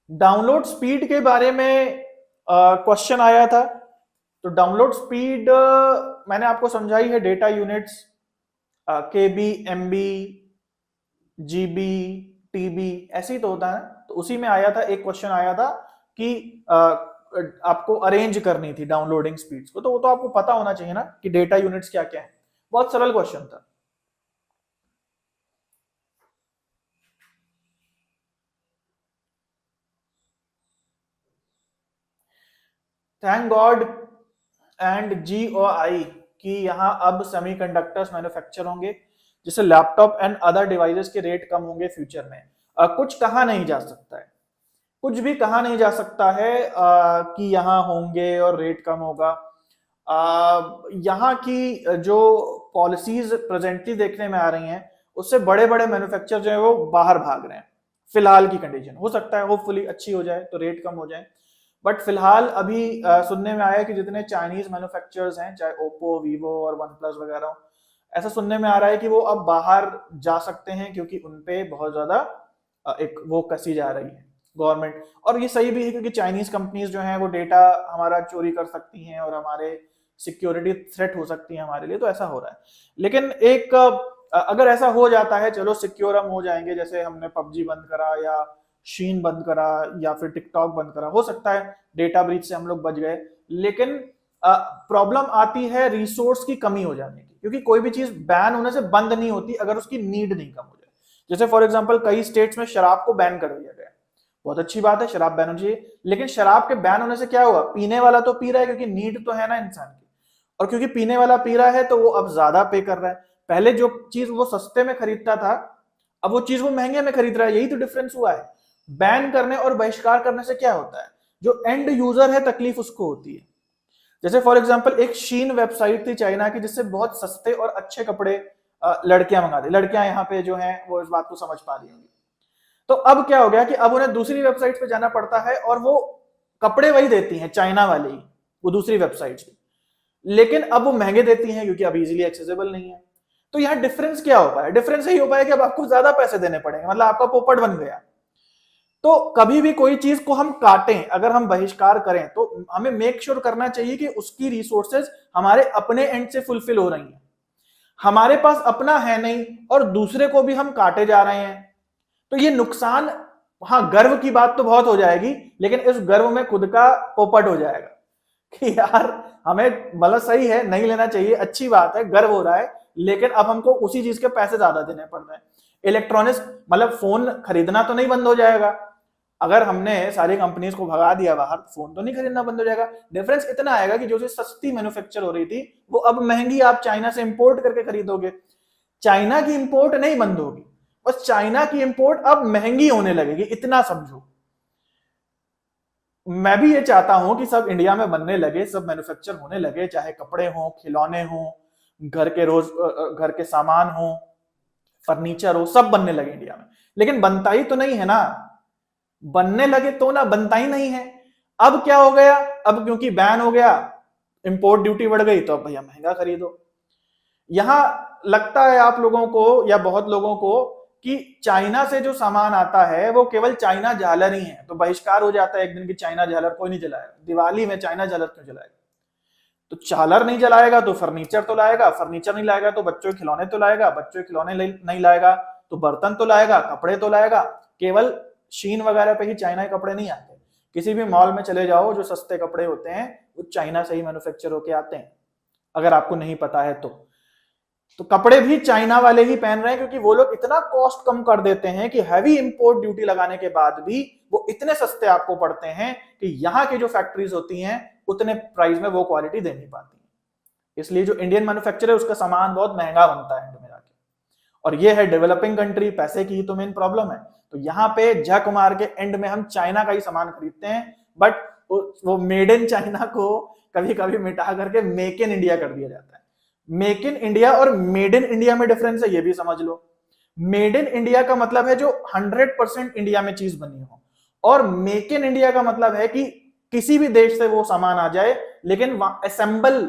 डाउनलोड स्पीड के बारे में क्वेश्चन आया था। तो डाउनलोड स्पीड मैंने आपको समझाई है, डेटा यूनिट्स, केबी, एमबी, जीबी, टीबी, ऐसे ही तो होता है। तो उसी में आया था, एक क्वेश्चन आया था कि आपको अरेंज करनी थी डाउनलोडिंग स्पीड्स को, तो वो तो आपको पता होना चाहिए ना कि डेटा यूनिट्स क्या क्या है। बहुत सरल क्वेश्चन था। थैंक गॉड एंड जीओआई कि यहाँ अब सेमीकंडक्टर्स मैन्युफैक्चर होंगे, जिससे लैपटॉप एंड अदर डिवाइसेस के रेट कम होंगे फ्यूचर में। कुछ कहा नहीं जा सकता है, कुछ भी कहा नहीं जा सकता है कि यहाँ होंगे और रेट कम होगा। यहाँ की जो पॉलिसीज प्रेजेंटली देखने में आ रही हैं, उससे बड़े बड़े मैन्युफैक्चर जो है वो बाहर भाग रहे हैं फिलहाल की कंडीशन। हो सकता है होपफुली अच्छी हो जाए तो रेट कम हो जाए, बट फिलहाल अभी सुनने में आया कि जितने चाइनीज मैन्युफैक्चरर्स हैं, चाहे ओप्पो, वीवो और वन प्लस वगैरह, ऐसा सुनने में आ रहा है कि वो अब बाहर जा सकते हैं, क्योंकि उनपे बहुत ज्यादा एक वो कसी जा रही है गवर्नमेंट। और ये सही भी है, क्योंकि चाइनीज कंपनीज जो हैं वो डेटा हमारा चोरी कर सकती हैं और हमारे सिक्योरिटी थ्रेट हो सकती है हमारे लिए, तो ऐसा हो रहा है। लेकिन एक अगर ऐसा हो जाता है, चलो सिक्योर हम हो जाएंगे, जैसे हमने पबजी बंद करा या शीन बंद करा या फिर टिकटॉक बंद करा, हो सकता है डेटा ब्रीच से हम लोग बच गए। लेकिन प्रॉब्लम आती है रिसोर्स की कमी हो जाने की, क्योंकि कोई भी चीज बैन होने से बंद नहीं होती अगर उसकी नीड नहीं कम हो जाए। जैसे फॉर एग्जांपल कई स्टेट्स में शराब को बैन कर दिया गया, बहुत अच्छी बात है, शराब बैन होनी चाहिए, लेकिन शराब के बैन होने से क्या हुआ? पीने वाला तो पी रहा है, क्योंकि नीड तो है ना इंसान की, और क्योंकि पीने वाला पी रहा है तो वो अब ज्यादा पे कर रहा है। पहले जो चीज वो सस्ते में खरीदता था, अब वो चीज वो महंगे में खरीद रहा है, यही तो डिफरेंस हुआ है। बैन करने और बहिष्कार करने से क्या होता है? जो एंड यूजर है तकलीफ उसको होती है। जैसे फॉर एग्जांपल एक शीन वेबसाइट थी चाइना की, जिससे बहुत सस्ते और अच्छे कपड़े लड़कियां मंगाती, लड़कियां यहाँ पे जो हैं वो इस बात को समझ पा रही होंगी। तो अब क्या हो गया कि अब उन्हें दूसरी वेबसाइट पे जाना पड़ता है और वो कपड़े वही देती हैं चाइना वाले ही, वो दूसरी वेबसाइट की, लेकिन अब वो महंगे देती हैं क्योंकि अब इजीली एक्सेसिबल नहीं है। तो यहाँ डिफरेंस क्या हो पाया? डिफरेंस यही हो पाया कि अब आपको ज्यादा पैसे देने पड़ेंगे, मतलब आपका पोपट बन गया। तो कभी भी कोई चीज को हम काटें, अगर हम बहिष्कार करें, तो हमें मेक श्योर करना चाहिए कि उसकी रिसोर्सेज हमारे अपने एंड से फुलफिल हो रही हैं। हमारे पास अपना है नहीं और दूसरे को भी हम काटे जा रहे हैं, तो ये नुकसान, हाँ गर्व की बात तो बहुत हो जाएगी, लेकिन इस गर्व में खुद का पोपट हो जाएगा कि यार हमें, मतलब सही है, नहीं लेना चाहिए, अच्छी बात है, गर्व हो रहा है, लेकिन अब हमको उसी चीज के पैसे ज्यादा देने पड़ रहे हैं। इलेक्ट्रॉनिक्स, मतलब फोन खरीदना तो नहीं बंद हो जाएगा, अगर हमने सारी कंपनीज को भगा दिया बाहर, फोन तो नहीं खरीदना बंद हो जाएगा। डिफरेंस इतना आएगा कि जो चीज सस्ती मैन्युफैक्चर हो रही थी वो अब महंगी आप चाइना से इंपोर्ट करके खरीदोगे। चाइना की इंपोर्ट नहीं बंद होगी, बस चाइना की इंपोर्ट अब महंगी होने लगेगी, इतना समझो। मैं भी ये चाहता हूं कि सब इंडिया में बनने लगे, सब मैन्युफैक्चर होने लगे, चाहे कपड़े हो, खिलौने हो, घर के सामान हो, फर्नीचर हो, सब बनने लगे इंडिया में। लेकिन बनता ही तो नहीं है ना, बनने लगे तो ना, बनता ही नहीं है। अब क्या हो गया? अब क्योंकि बैन हो गया, इंपोर्ट ड्यूटी बढ़ गई, तो अब भैया महंगा खरीदो। यहां लगता है आप लोगों को या बहुत लोगों को कि चाइना से जो सामान आता है वो केवल चाइना झालर ही है, तो बहिष्कार हो जाता है एक दिन की, चाइना झालर कोई नहीं जलाएगा, दिवाली में चाइना झालर क्यों जलाएगा? तो झालर नहीं जलाएगा तो फर्नीचर तो लाएगा, फर्नीचर नहीं लाएगा तो बच्चों के खिलौने तो लाएगा, बच्चों के खिलौने नहीं लाएगा तो बर्तन तो लाएगा, कपड़े तो लाएगा। केवल शीन वगैरह पे ही चाइना के कपड़े नहीं आते, किसी भी मॉल में चले जाओ, जो सस्ते कपड़े होते हैं वो चाइना से ही मैन्युफैक्चर होके आते हैं, अगर आपको नहीं पता है तो कपड़े भी चाइना वाले ही पहन रहे हैं, क्योंकि वो लोग इतना कॉस्ट कम कर देते हैं कि हैवी इंपोर्ट ड्यूटी लगाने के बाद भी वो इतने सस्ते आपको पड़ते हैं कि यहाँ की जो फैक्ट्रीज होती हैं उतने प्राइस में वो क्वालिटी दे नहीं पाती। इसलिए जो इंडियन मैन्युफैक्चर है उसका सामान बहुत महंगा बनता है एंड में जाके, और ये है डेवलपिंग कंट्री, पैसे की ही तो मेन प्रॉब्लम है। तो यहाँ पे झक मार के एंड में हम चाइना का ही सामान खरीदते हैं, बट वो मेड इन चाइना को कभी कभी मिटा करके मेक इन इंडिया कर दिया जाता है। मेक इन इंडिया और मेड इन इंडिया में डिफरेंस है, ये भी समझ लो। मेड इन इंडिया का मतलब है जो 100% इंडिया में चीज बनी हो, और मेक इन इंडिया का मतलब है कि किसी भी देश से वो सामान आ जाए, लेकिन असेंबल,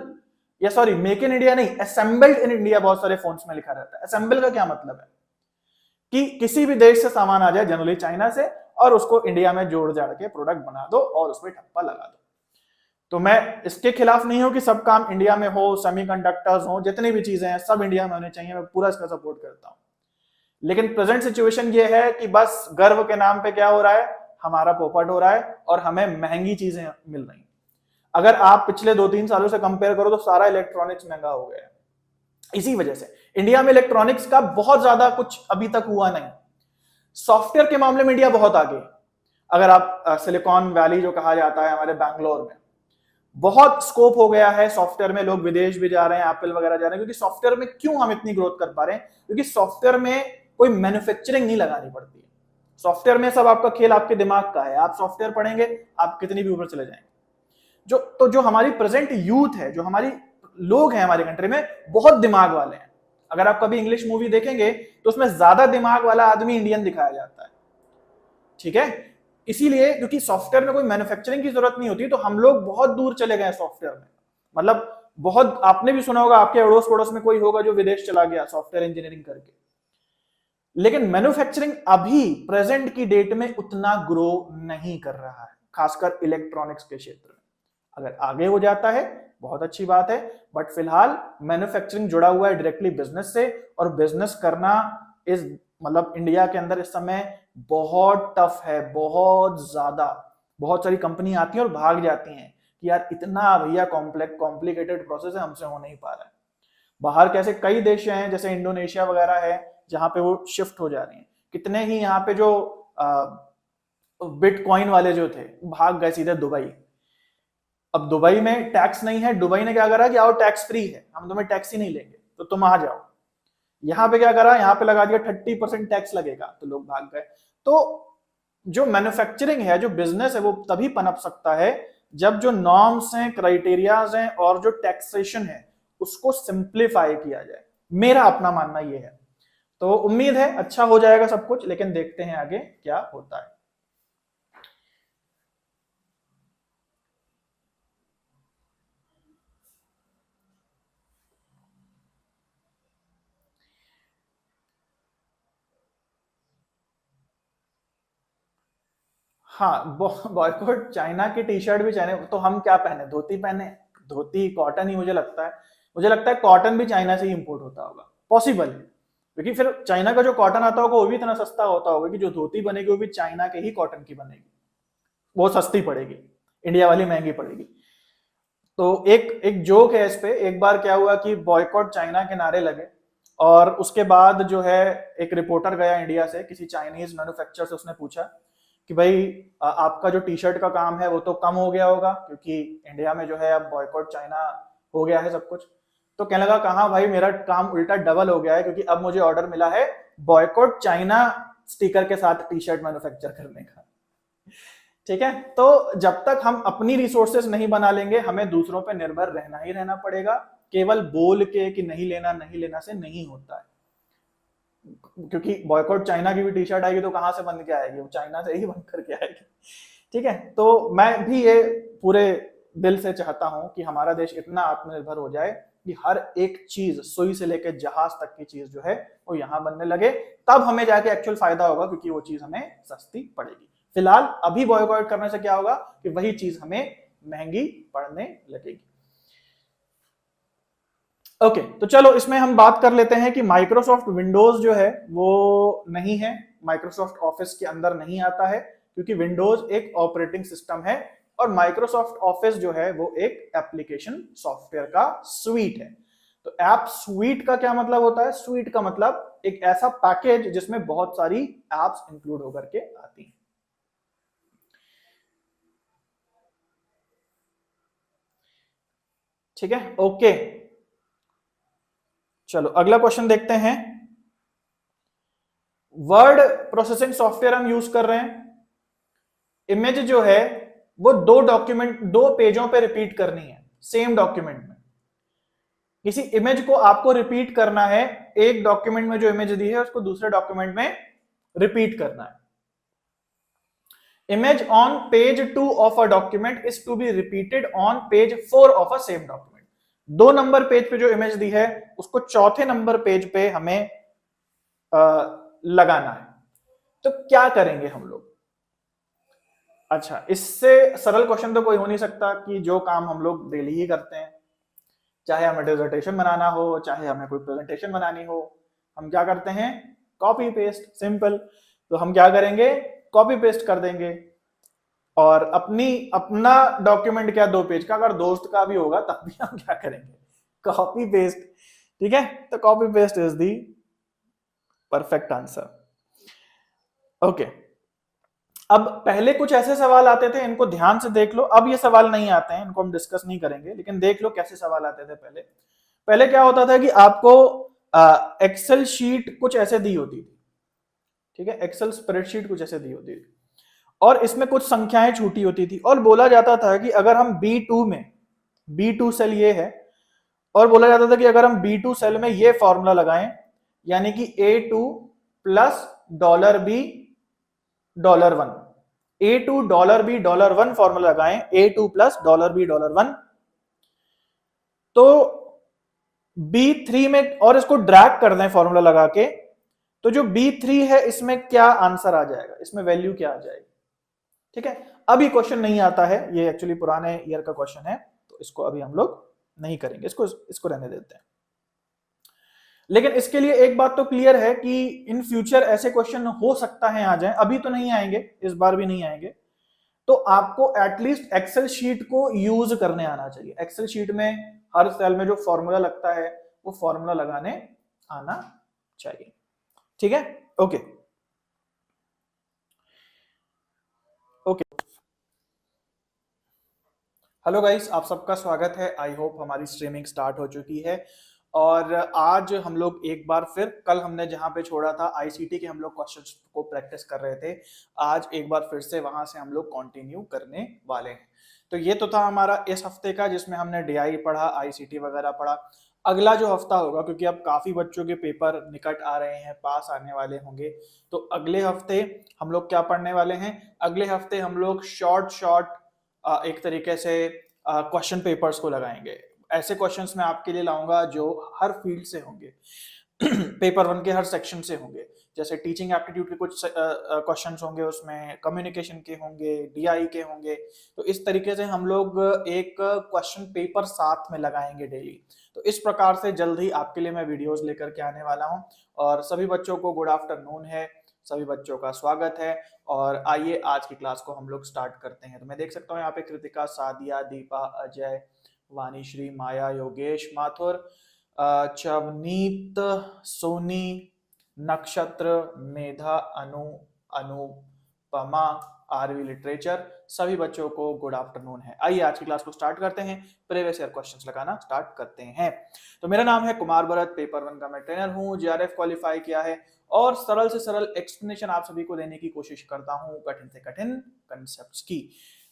या सॉरी मेक इन इंडिया नहीं, असेंबल्ड इन इंडिया बहुत सारे फोन्स में लिखा रहता है। असेंबल का क्या मतलब है? कि किसी भी देश से सामान आ जाए, जनरली चाइना से, और उसको इंडिया में जोड़ जाड़ के प्रोडक्ट बना दो और उसमें ठप्पा लगा दो। तो मैं इसके खिलाफ नहीं हूं कि सब काम इंडिया में हो, सेमीकंडक्टर्स हो, जितनी भी चीजें हैं सब इंडिया में होने चाहिए, मैं पूरा इसका सपोर्ट करता हूं। लेकिन प्रेजेंट सिचुएशन ये है कि बस गर्व के नाम पे क्या हो रहा है, हमारा पोपट हो रहा है और हमें महंगी चीजें मिल रही। अगर आप पिछले 2-3 सालों से कंपेयर करो तो सारा इलेक्ट्रॉनिक्स महंगा हो गया है। इसी वजह से इंडिया में इलेक्ट्रॉनिक्स का बहुत ज्यादा कुछ अभी तक हुआ नहीं। सॉफ्टवेयर के मामले में इंडिया बहुत आगे। अगर आप सिलिकॉन वैली जो कहा जाता है हमारे बैंगलोर में, बहुत स्कोप हो गया है सॉफ्टवेयर में, लोग विदेश भी जा रहे हैं, एप्पल वगैरह जा रहे हैं, क्योंकि सॉफ्टवेयर में क्यों हम इतनी ग्रोथ कर पा रहे हैं? क्योंकि सॉफ्टवेयर में कोई मैन्युफैक्चरिंग नहीं लगानी पड़ती है, सॉफ्टवेयर में सब आपका खेल आपके दिमाग का है, आप सॉफ्टवेयर पढ़ेंगे, आप कितनी भी ऊपर चले जाएंगे। जो हमारी प्रेजेंट यूथ है, जो हमारी लोग हैं हमारी कंट्री में, बहुत दिमाग वाले हैं। अगर आप कभी इंग्लिश मूवी देखेंगे तो उसमें ज्यादा दिमाग वाला आदमी इंडियन दिखाया जाता है, ठीक है। इसीलिए क्योंकि सॉफ्टवेयर में कोई मैन्युफैक्चरिंग की जरूरत नहीं होती, तो हम लोग बहुत दूर चले गए सॉफ्टवेयर में। मतलब बहुत, आपने भी सुना होगा, आपके अड़ोस पड़ोस में कोई होगा जो विदेश चला गया सॉफ्टवेयर इंजीनियरिंग करके। लेकिन मैन्युफैक्चरिंग अभी प्रेजेंट की डेट में उतना ग्रो नहीं कर रहा है, खासकर इलेक्ट्रॉनिक्स के क्षेत्र में। अगर आगे हो जाता है बहुत अच्छी बात है, बट फिलहाल मैन्युफैक्चरिंग जुड़ा हुआ है डायरेक्टली बिजनेस से, और बिजनेस करना इस मतलब इंडिया के अंदर इस समय बहुत टफ है, बहुत ज्यादा। बहुत सारी कंपनी आती है और भाग जाती हैं कि यार इतना भैया कॉम्प्लिकेटेड प्रोसेस है, हमसे हो नहीं पा रहा है। बाहर कैसे कई देश हैं जैसे इंडोनेशिया वगैरह है जहां पे वो शिफ्ट हो जा रही हैं। कितने ही यहाँ पे जो बिटकॉइन वाले जो थे भाग गए सीधे दुबई। अब दुबई में टैक्स नहीं है, दुबई ने क्या करा कि आओ टैक्स फ्री है, हम तुम्हें टैक्स ही नहीं लेंगे, तो तुम आ जाओ। यहाँ पे क्या करा, यहाँ पे लगा दिया 30% टैक्स लगेगा, तो लोग भाग गए। तो जो मैन्युफैक्चरिंग है, जो बिजनेस है, वो तभी पनप सकता है जब जो नॉर्म्स हैं, क्राइटेरियाज हैं और जो टैक्सेशन है उसको सिंप्लीफाई किया जाए। मेरा अपना मानना ये है। तो उम्मीद है अच्छा हो जाएगा सब कुछ, लेकिन देखते हैं आगे क्या होता है। हाँ, बॉयकॉट चाइना की टी शर्ट भी चाइना, तो हम क्या पहने, धोती पहने? धोती कॉटन ही मुझे लगता है। मुझे लगता है कॉटन भी चाइना से ही इंपोर्ट होता होगा, पॉसिबल है। क्योंकि फिर चाइना का जो कॉटन आता होगा वो भी इतना सस्ता होता होगा कि जो धोती बनेगी वो भी चाइना के ही कॉटन की बनेगी, वो सस्ती पड़ेगी, इंडिया वाली महंगी पड़ेगी। तो एक एक जोक है इस पे। एक बार क्या हुआ कि बॉयकॉट चाइना के नारे लगे, और उसके बाद जो है एक रिपोर्टर गया इंडिया से किसी चाइनीज मैन्युफैक्चरर से, उसने पूछा कि भाई आपका जो टी शर्ट का काम है वो तो कम हो गया होगा क्योंकि इंडिया में जो है अब बॉयकॉट चाइना हो गया है सब कुछ। तो कहने लगा कहाँ भाई, मेरा काम उल्टा डबल हो गया है, क्योंकि अब मुझे ऑर्डर मिला है बॉयकॉट चाइना स्टिकर के साथ टी शर्ट मैन्युफैक्चर करने का। ठीक है, तो जब तक हम अपनी रिसोर्सेज नहीं बना लेंगे, हमें दूसरों पर निर्भर रहना ही रहना पड़ेगा। केवल बोल के कि नहीं लेना से नहीं होता है, क्योंकि बॉयकॉट चाइना की भी टी शर्ट आएगी तो कहां से बन के आएगी, वो चाइना से ही बन करके आएगी। ठीक है, तो मैं भी ये पूरे दिल से चाहता हूं कि हमारा देश इतना आत्मनिर्भर हो जाए कि हर एक चीज, सुई से लेकर जहाज तक की चीज जो है वो यहाँ बनने लगे, तब हमें जाके एक्चुअल फायदा होगा, क्योंकि वो चीज हमें सस्ती पड़ेगी। फिलहाल अभी बॉयकॉट करने से क्या होगा कि वही चीज हमें महंगी पड़ने लगेगी। ओके, तो चलो इसमें हम बात कर लेते हैं कि माइक्रोसॉफ्ट विंडोज जो है वो नहीं है, माइक्रोसॉफ्ट ऑफिस के अंदर नहीं आता है, क्योंकि विंडोज एक ऑपरेटिंग सिस्टम है और माइक्रोसॉफ्ट ऑफिस जो है वो एक एप्लीकेशन सॉफ्टवेयर का स्वीट है। तो ऐप स्वीट का क्या मतलब होता है? स्वीट का मतलब एक ऐसा पैकेज जिसमें बहुत सारी एप्स इंक्लूड होकर के आती हैं। ठीक है, ओके, चलो अगला क्वेश्चन देखते हैं। वर्ड प्रोसेसिंग सॉफ्टवेयर हम यूज कर रहे हैं। इमेज जो है वो दो पेजों पे रिपीट करनी है, सेम डॉक्यूमेंट में। किसी इमेज को आपको रिपीट करना है, एक डॉक्यूमेंट में जो इमेज दी है उसको दूसरे डॉक्यूमेंट में रिपीट करना है। Image on page 2 of a document is to be repeated on page 4 of a same document. 2 number page पे जो इमेज दी है उसको चौथे नंबर पेज पे हमें लगाना है। तो क्या करेंगे हम लोग? अच्छा, इससे सरल क्वेश्चन तो कोई हो नहीं सकता कि जो काम हम लोग डेली ही करते हैं, चाहे हमें डिसर्टेशन बनाना हो, चाहे हमें कोई प्रेजेंटेशन बनानी हो, हम क्या करते हैं? Copy paste, simple. तो हम क्या करेंगे? कॉपी पेस्ट कर देंगे। और अपना डॉक्यूमेंट क्या 2 पेज का, अगर दोस्त का भी होगा तब भी हम क्या करेंगे? Copy paste. ठीक है, तो copy paste is the perfect answer. Okay, अब पहले कुछ ऐसे सवाल आते थे, इनको ध्यान से देख लो। अब ये सवाल नहीं आते हैं, इनको हम डिस्कस नहीं करेंगे, लेकिन देख लो कैसे सवाल आते थे पहले। पहले क्या होता था कि आपको एक्सेल शीट कुछ ऐसे दी होती थी। ठीक है, एक्सेल स्प्रेडशीट कुछ ऐसे दी होती थी और इसमें कुछ संख्याएं छूटी होती थी और बोला जाता था कि अगर हम B2 में, B2 सेल ये है, और बोला जाता था कि अगर हम B2 सेल में ये फॉर्मूला लगाएं, यानी कि A2 plus $B $1, A2 $B $1 formula लगाएं, A2 प्लस $B $1, तो B3 में और इसको ड्रैग कर दें फॉर्मूला लगा के, तो जो B3 है इसमें क्या आंसर आ जाएगा, इसमें वैल्यू क्या आ जाएगी। ठीक है, अभी क्वेश्चन नहीं आता है, ये एक्चुअली पुराने ईयर का क्वेश्चन है, तो इसको अभी हम लोग नहीं करेंगे, इसको रहने देते हैं। लेकिन इसके लिए एक बात तो क्लियर है कि इन फ्यूचर ऐसे क्वेश्चन हो सकता है आ जाए, अभी तो नहीं आएंगे, इस बार भी नहीं आएंगे, तो आपको एटलीस्ट एक्सेल शीट को यूज करने आना चाहिए। एक्सेल शीट में हर सेल में जो फॉर्मूला लगता है वो फॉर्मूला लगाने आना चाहिए। ठीक है, ओके ओके। हेलो गाइस, आप सबका स्वागत है। आई होप हमारी स्ट्रीमिंग स्टार्ट हो चुकी है और आज हम लोग एक बार फिर, कल हमने जहां पे छोड़ा था आईसीटी के हम लोग क्वेश्चंस को प्रैक्टिस कर रहे थे, आज एक बार फिर से वहां से हम लोग कंटिन्यू करने वाले हैं। तो ये तो था हमारा इस हफ्ते का, जिसमें हमने डीआई पढ़ा, आईसीटी वगैरह पढ़ा। अगला जो हफ्ता होगा, क्योंकि अब काफी बच्चों के पेपर निकट आ रहे हैं, पास आने वाले होंगे, तो अगले हफ्ते हम लोग क्या पढ़ने वाले हैं, अगले हफ्ते हम लोग शॉर्ट एक तरीके से क्वेश्चन पेपर्स को लगाएंगे। ऐसे क्वेश्चंस मैं आपके लिए लाऊंगा जो हर फील्ड से होंगे पेपर 1 के हर सेक्शन से होंगे। जैसे टीचिंग एप्टीट्यूड के कुछ क्वेश्चंस होंगे, उसमें कम्युनिकेशन के होंगे, डीआई के होंगे। तो इस तरीके से हम लोग एक क्वेश्चन पेपर साथ में लगाएंगे डेली। तो इस प्रकार से जल्द ही आपके लिए मैं वीडियोस लेकर के आने वाला हूं। और सभी बच्चों को गुड आफ्टरनून है, सभी बच्चों का स्वागत है। और आइए आज की क्लास को हम लोग स्टार्ट करते हैं। तो मैं देख सकता हूँ यहाँ पे कृतिका, सादिया, दीपा, अजय, वानीश्री, माया, योगेश, माथुर, चवनीत, सोनी, नक्षत्र, मेधा, अनु, अनुपमा, आरवी लिटरेचर, सभी बच्चों को गुड आफ्टरनून है। आइए आज की क्लास को स्टार्ट करते हैं, प्रीवियस ईयर क्वेश्चंस लगाना स्टार्ट करते हैं। तो मेरा नाम है कुमार भरत, पेपर 1 का मैं ट्रेनर हूँ, जेआरएफ क्वालिफाई किया है और सरल से सरल एक्सप्लेनेशन आप सभी को देने की कोशिश करता हूँ, कठिन से कठिन कंसेप्ट्स की।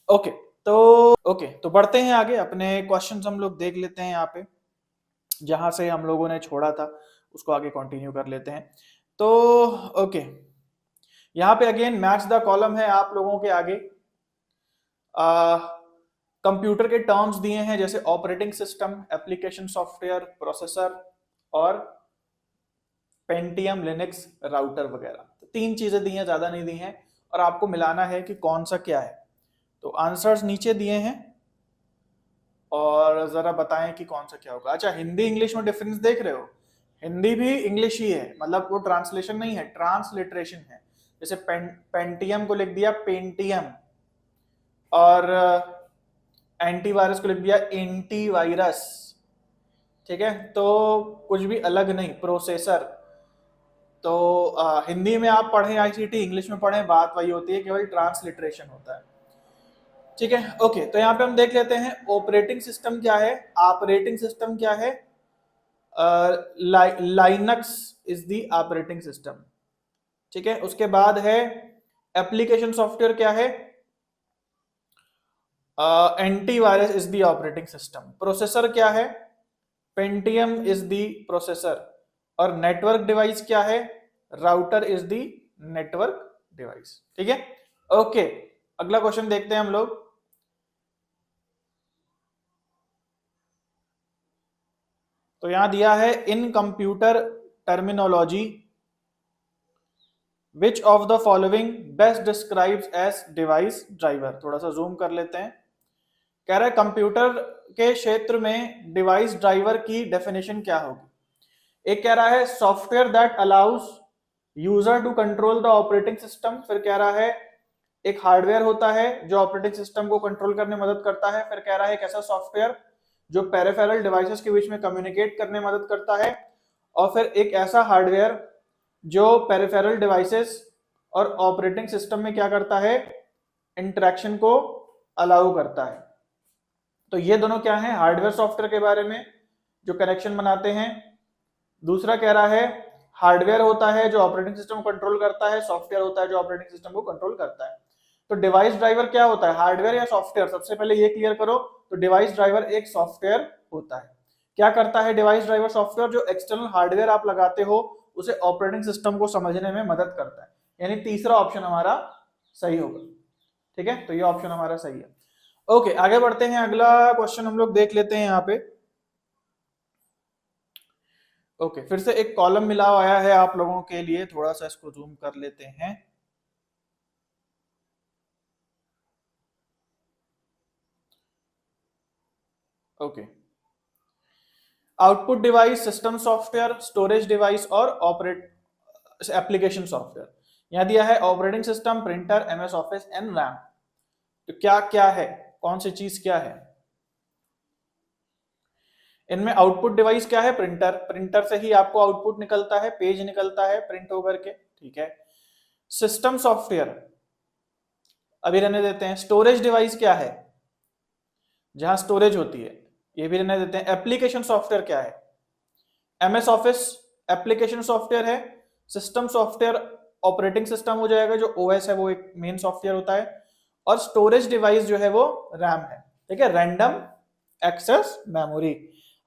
ओके, तो बढ़ते हैं आगे, अपने क्वेश्चंस हम लोग देख लेते हैं। यहाँ पे जहां से हम लोगों ने छोड़ा था उसको आगे कंटिन्यू कर लेते हैं। तो ओके, यहाँ पे अगेन मैच द कॉलम है आप लोगों के आगे। कंप्यूटर के टर्म्स दिए हैं, जैसे operating system, application software, processor और पेंटियम, लिनक्स, राउटर वगैरह। तो 3 चीजें दी हैं, ज्यादा नहीं दी हैं, और आपको मिलाना है कि कौन सा क्या है। तो आंसर्स नीचे दिए हैं और जरा बताएं कि कौन सा क्या होगा। अच्छा, हिंदी इंग्लिश में डिफरेंस देख रहे हो? हिंदी भी इंग्लिश ही है, मतलब वो ट्रांसलेशन नहीं है, ट्रांसलिटरेशन है। जैसे पेंटियम को लिख दिया पेंटियम, और एंटीवायरस को लिख दिया एंटीवायरस। ठीक है, तो कुछ भी अलग नहीं। प्रोसेसर तो हिंदी में आप पढ़ें आईसीटी, इंग्लिश में पढ़ें, बात वही होती है, केवल ट्रांसलिटरेशन होता है। ठीक है, ओके। तो यहाँ पे हम देख लेते हैं ऑपरेटिंग सिस्टम क्या है। ऑपरेटिंग सिस्टम क्या है? Linux is the operating system. ठीक है, उसके बाद है एप्लीकेशन सॉफ्टवेयर क्या है? Antivirus is the operating system. Processor क्या है? Pentium is the processor. और नेटवर्क डिवाइस क्या है? Router is the network device. ठीक है, ओके। अगला क्वेश्चन देखते हैं हम लोग। तो यहां दिया है इन computer terminology which of the following best describes edge device driver. थोड़ा सा जूम कर लेते हैं। कह रहा है कंप्यूटर के क्षेत्र में डिवाइस ड्राइवर की डेफिनेशन क्या होगी। एक कह रहा है software that allows user to control the operating system. फिर कह रहा है एक हार्डवेयर होता है जो ऑपरेटिंग सिस्टम को कंट्रोल करने में मदद करता है। फिर कह रहा है एक ऐसा सॉफ्टवेयर जो पेरिफेरल डिवाइसेस के बीच में कम्युनिकेट करने में मदद करता है। और फिर एक ऐसा हार्डवेयर जो पेरिफेरल डिवाइसेस और ऑपरेटिंग सिस्टम में क्या करता है? इंटरेक्शन को अलाउ करता है। तो ये दोनों क्या है? हार्डवेयर सॉफ्टवेयर के बारे में जो कनेक्शन बनाते हैं। दूसरा कह रहा है हार्डवेयर होता है जो ऑपरेटिंग सिस्टम को कंट्रोल करता है, सॉफ्टवेयर होता है जो ऑपरेटिंग सिस्टम को कंट्रोल करता है। तो डिवाइस ड्राइवर क्या होता है, हार्डवेयर या सॉफ्टवेयर? सबसे पहले ये क्लियर करो। तो डिवाइस ड्राइवर एक सॉफ्टवेयर होता है। क्या करता है डिवाइस ड्राइवर? सॉफ्टवेयर जो एक्सटर्नल हार्डवेयर आप लगाते हो उसे ऑपरेटिंग सिस्टम को समझने में मदद करता है। यानी तीसरा ऑप्शन हमारा सही होगा। ठीक है, तो ये ऑप्शन हमारा सही है। ओके, आगे बढ़ते हैं। अगला क्वेश्चन हम लोग देख लेते हैं यहाँ पे। ओके, फिर से एक कॉलम मिला आया है आप लोगों के लिए, थोड़ा सा इसको जूम कर लेते हैं। Okay, output device, system software, storage device और ऑपरेट एप्लीकेशन सॉफ्टवेयर। यहां दिया है operating system, printer, MS office and RAM. तो क्या क्या है, कौन सी चीज क्या है इनमें? आउटपुट डिवाइस क्या है? प्रिंटर। प्रिंटर से ही आपको आउटपुट निकलता है, पेज निकलता है प्रिंट होकर के। ठीक है। सिस्टम सॉफ्टवेयर अभी रहने देते हैं। स्टोरेज डिवाइस क्या है? जहां स्टोरेज होती है, ये भी रहने देते हैं। एप्लीकेशन सॉफ्टवेयर क्या है? एमएस ऑफिस एप्लीकेशन सॉफ्टवेयर है। सिस्टम सॉफ्टवेयर ऑपरेटिंग सिस्टम हो जाएगा, जो ओएस है वो एक मेन सॉफ्टवेयर होता है। और स्टोरेज डिवाइस जो है वो रैम है। ठीक है, रैंडम एक्सेस मेमोरी।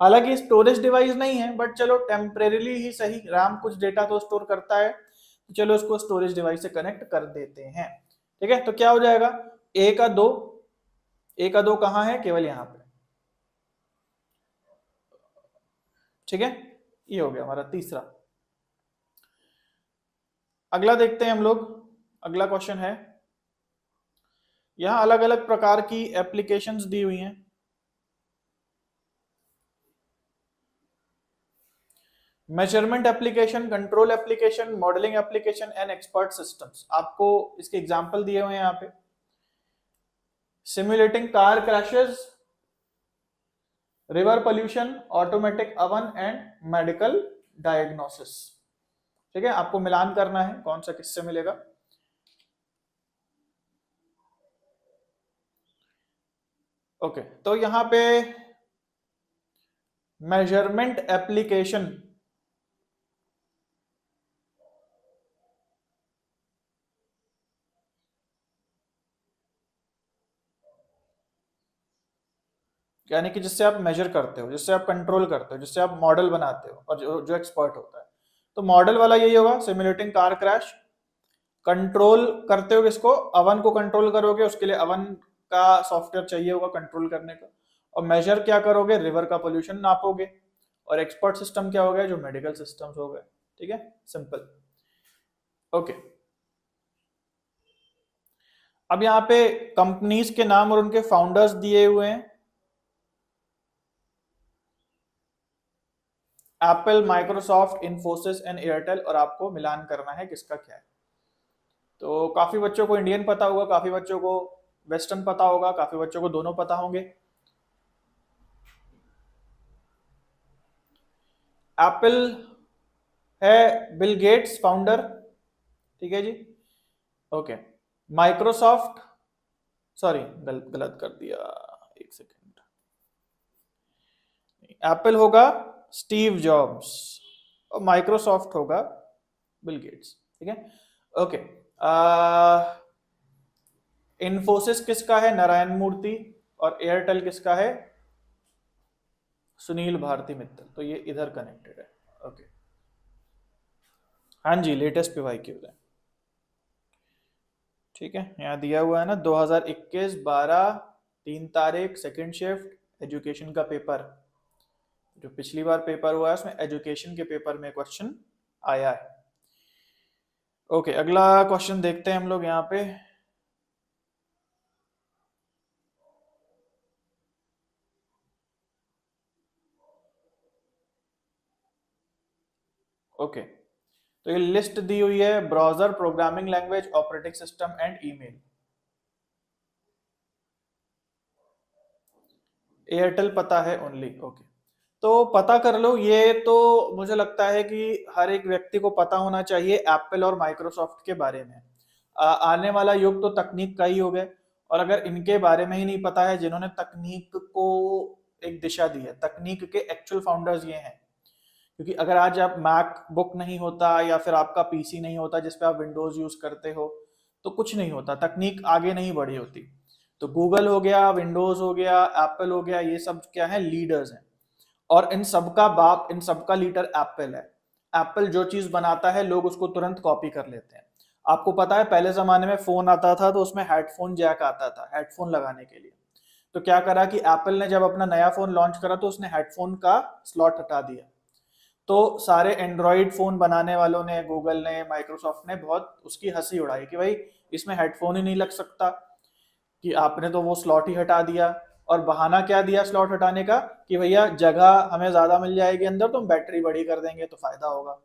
हालांकि स्टोरेज डिवाइस नहीं है, बट चलो टेम्परेरीली ही सही, रैम कुछ डेटा तो स्टोर करता है, तो चलो इसको स्टोरेज डिवाइस से कनेक्ट कर देते हैं। ठीक है, तो क्या हो जाएगा? ए का दो, ए का दो कहां है? केवल यहां पे। ठीक है, ये हो गया हमारा तीसरा। अगला देखते हैं हम लोग। अगला क्वेश्चन है, यहां अलग अलग प्रकार की एप्लीकेशंस दी हुई हैं। Measurement application, control application, modelling application and expert systems. आपको इसके एग्जांपल दिए हुए हैं यहाँ पे। Simulating car crashes, river pollution, automatic oven and medical diagnosis. ठीक है, आपको मिलान करना है कौन सा किससे मिलेगा। ओके, तो यहां पे मेजरमेंट एप्लीकेशन यानी कि जिससे आप मेजर करते हो, जिससे आप कंट्रोल करते हो, जिससे आप मॉडल बनाते हो, और जो एक्सपर्ट होता है। तो मॉडल वाला यही होगा, सिमुलेटिंग कार क्रैश। कंट्रोल करते हो किसको? अवन को कंट्रोल करोगे, उसके लिए अवन का सॉफ्टवेयर चाहिए होगा कंट्रोल करने का। और मेजर क्या करोगे? रिवर का पोल्यूशन नापोगे। और एक्सपर्ट सिस्टम क्या हो गया? जो मेडिकल सिस्टम्स हो गए। ठीक है, सिंपल। ओके, अब यहाँ पे कंपनीज के नाम और उनके फाउंडर्स दिए हुए हैं। Apple, Microsoft, Infosys and Airtel, और आपको मिलान करना है किसका क्या है। तो काफी बच्चों को इंडियन पता होगा, काफी बच्चों को वेस्टर्न पता होगा, काफी बच्चों को दोनों पता होंगे। एप्पल है बिल गेट्स फाउंडर। ठीक है जी। ओके, माइक्रोसॉफ्ट, सॉरी गलत कर दिया, एक सेकेंड। एप्पल होगा स्टीव जॉब्स और माइक्रोसॉफ्ट होगा बिल गेट्स। ठीक है, ओके। इन्फोसिस किसका है? नारायण मूर्ति। और एयरटेल किसका है? सुनील भारती मित्तल। तो ये इधर कनेक्टेड है। ओके, हाँ जी, लेटेस्ट पे भाई क्यों है। ठीक है, यहाँ दिया हुआ है ना 2021 12 3 तारीख, सेकंड शिफ्ट, एजुकेशन का पेपर। जो पिछली बार पेपर हुआ है उसमें एजुकेशन के पेपर में क्वेश्चन आया है। ओके, अगला क्वेश्चन देखते हैं हम लोग यहाँ पे। ओके, तो ये लिस्ट दी हुई है, browser, programming language, operating system and email. Airtel पता है ओनली। ओके, तो पता कर लो। ये तो मुझे लगता है कि हर एक व्यक्ति को पता होना चाहिए एप्पल और माइक्रोसॉफ्ट के बारे में। आने वाला युग तो तकनीक का ही हो गया, और अगर इनके बारे में ही नहीं पता है, जिन्होंने तकनीक को एक दिशा दी है, तकनीक के एक्चुअल फाउंडर्स ये हैं। क्योंकि अगर आज आप मैक बुक नहीं होता या फिर आपका पीसी नहीं होता जिसपे आप विंडोज यूज करते हो, तो कुछ नहीं होता, तकनीक आगे नहीं बढ़ी होती। तो गूगल हो गया, विंडोज हो गया, एप्पल हो गया, ये सब क्या है, लीडर्स हैं। और इन सबका बाप, इन सबका लीडर एप्पल है। एप्पल जो चीज बनाता है लोग उसको तुरंत कॉपी कर लेते हैं। आपको पता है पहले जमाने में फोन आता था तो उसमें हेडफोन जैक आता था हेडफोन लगाने के लिए। तो क्या करा कि एप्पल ने जब अपना नया फोन लॉन्च करा तो उसने हेडफोन का स्लॉट हटा दिया। तो सारे एंड्रॉइड फोन बनाने वालों ने, गूगल ने, माइक्रोसॉफ्ट ने बहुत उसकी हंसी उड़ाई कि भाई इसमें हेडफोन ही नहीं लग सकता, कि आपने तो वो स्लॉट ही हटा दिया। और बहाना क्या दिया स्लॉट हटाने का, कि भैया जगह हमें ज्यादा मिल जाएगी अंदर तो हम बैटरी बड़ी कर देंगे तो फायदा होगा।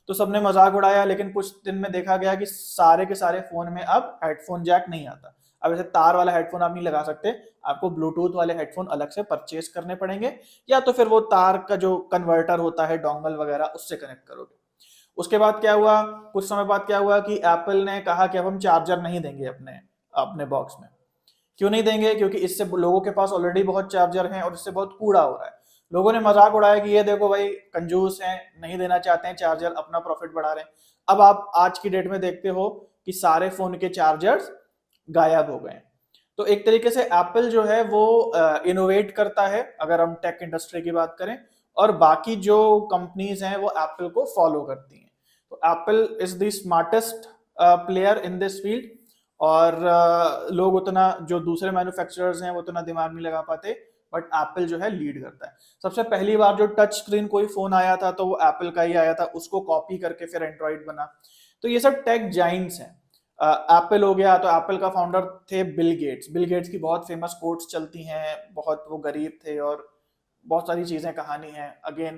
तो सबने मजाक उड़ाया, लेकिन कुछ दिन में देखा गया कि सारे के सारे फोन में अब हेडफोन जैक नहीं आता। अब ऐसे तार वाला हेडफोन आप नहीं लगा सकते, आपको ब्लूटूथ वाले हेडफोन अलग से परचेज करने पड़ेंगे, या तो फिर वो तार का जो कन्वर्टर होता है डोंगल वगैरह उससे कनेक्ट करोगे। उसके बाद क्या हुआ, कुछ समय बाद क्या हुआ कि एप्पल ने कहा कि अब हम चार्जर नहीं देंगे अपने अपने बॉक्स में। क्यों नहीं देंगे, क्योंकि इससे लोगों के पास ऑलरेडी बहुत चार्जर हैं और इससे बहुत कूड़ा हो रहा है। लोगों ने मजाक उड़ाया कि ये देखो भाई कंजूस हैं, नहीं देना चाहते हैं चार्जर, अपना प्रॉफिट बढ़ा रहे हैं। अब आप आज की डेट में देखते हो कि सारे फोन के चार्जर्स गायब हो गए हैं। तो एक तरीके से एप्पल जो है वो इनोवेट करता है, अगर हम टेक इंडस्ट्री की बात करें, और बाकी जो कंपनीज हैं वो एप्पल को फॉलो करती हैं। तो Apple is the smartest player in this field. और लोग उतना, जो दूसरे मैन्युफैक्चरर्स हैं वो उतना दिमाग नहीं लगा पाते, बट एप्पल जो है लीड करता है। सबसे पहली बार जो टच स्क्रीन कोई फोन आया था तो वो एप्पल का ही आया था, उसको कॉपी करके फिर एंड्रॉइड बना। तो ये सब टेक जाइंट्स हैं। एप्पल हो गया, तो एप्पल का फाउंडर थे बिल गेट्स। बिल गेट्स की बहुत फेमस कोट्स चलती हैं, बहुत वो गरीब थे और बहुत सारी चीजें कहानी है। अगेन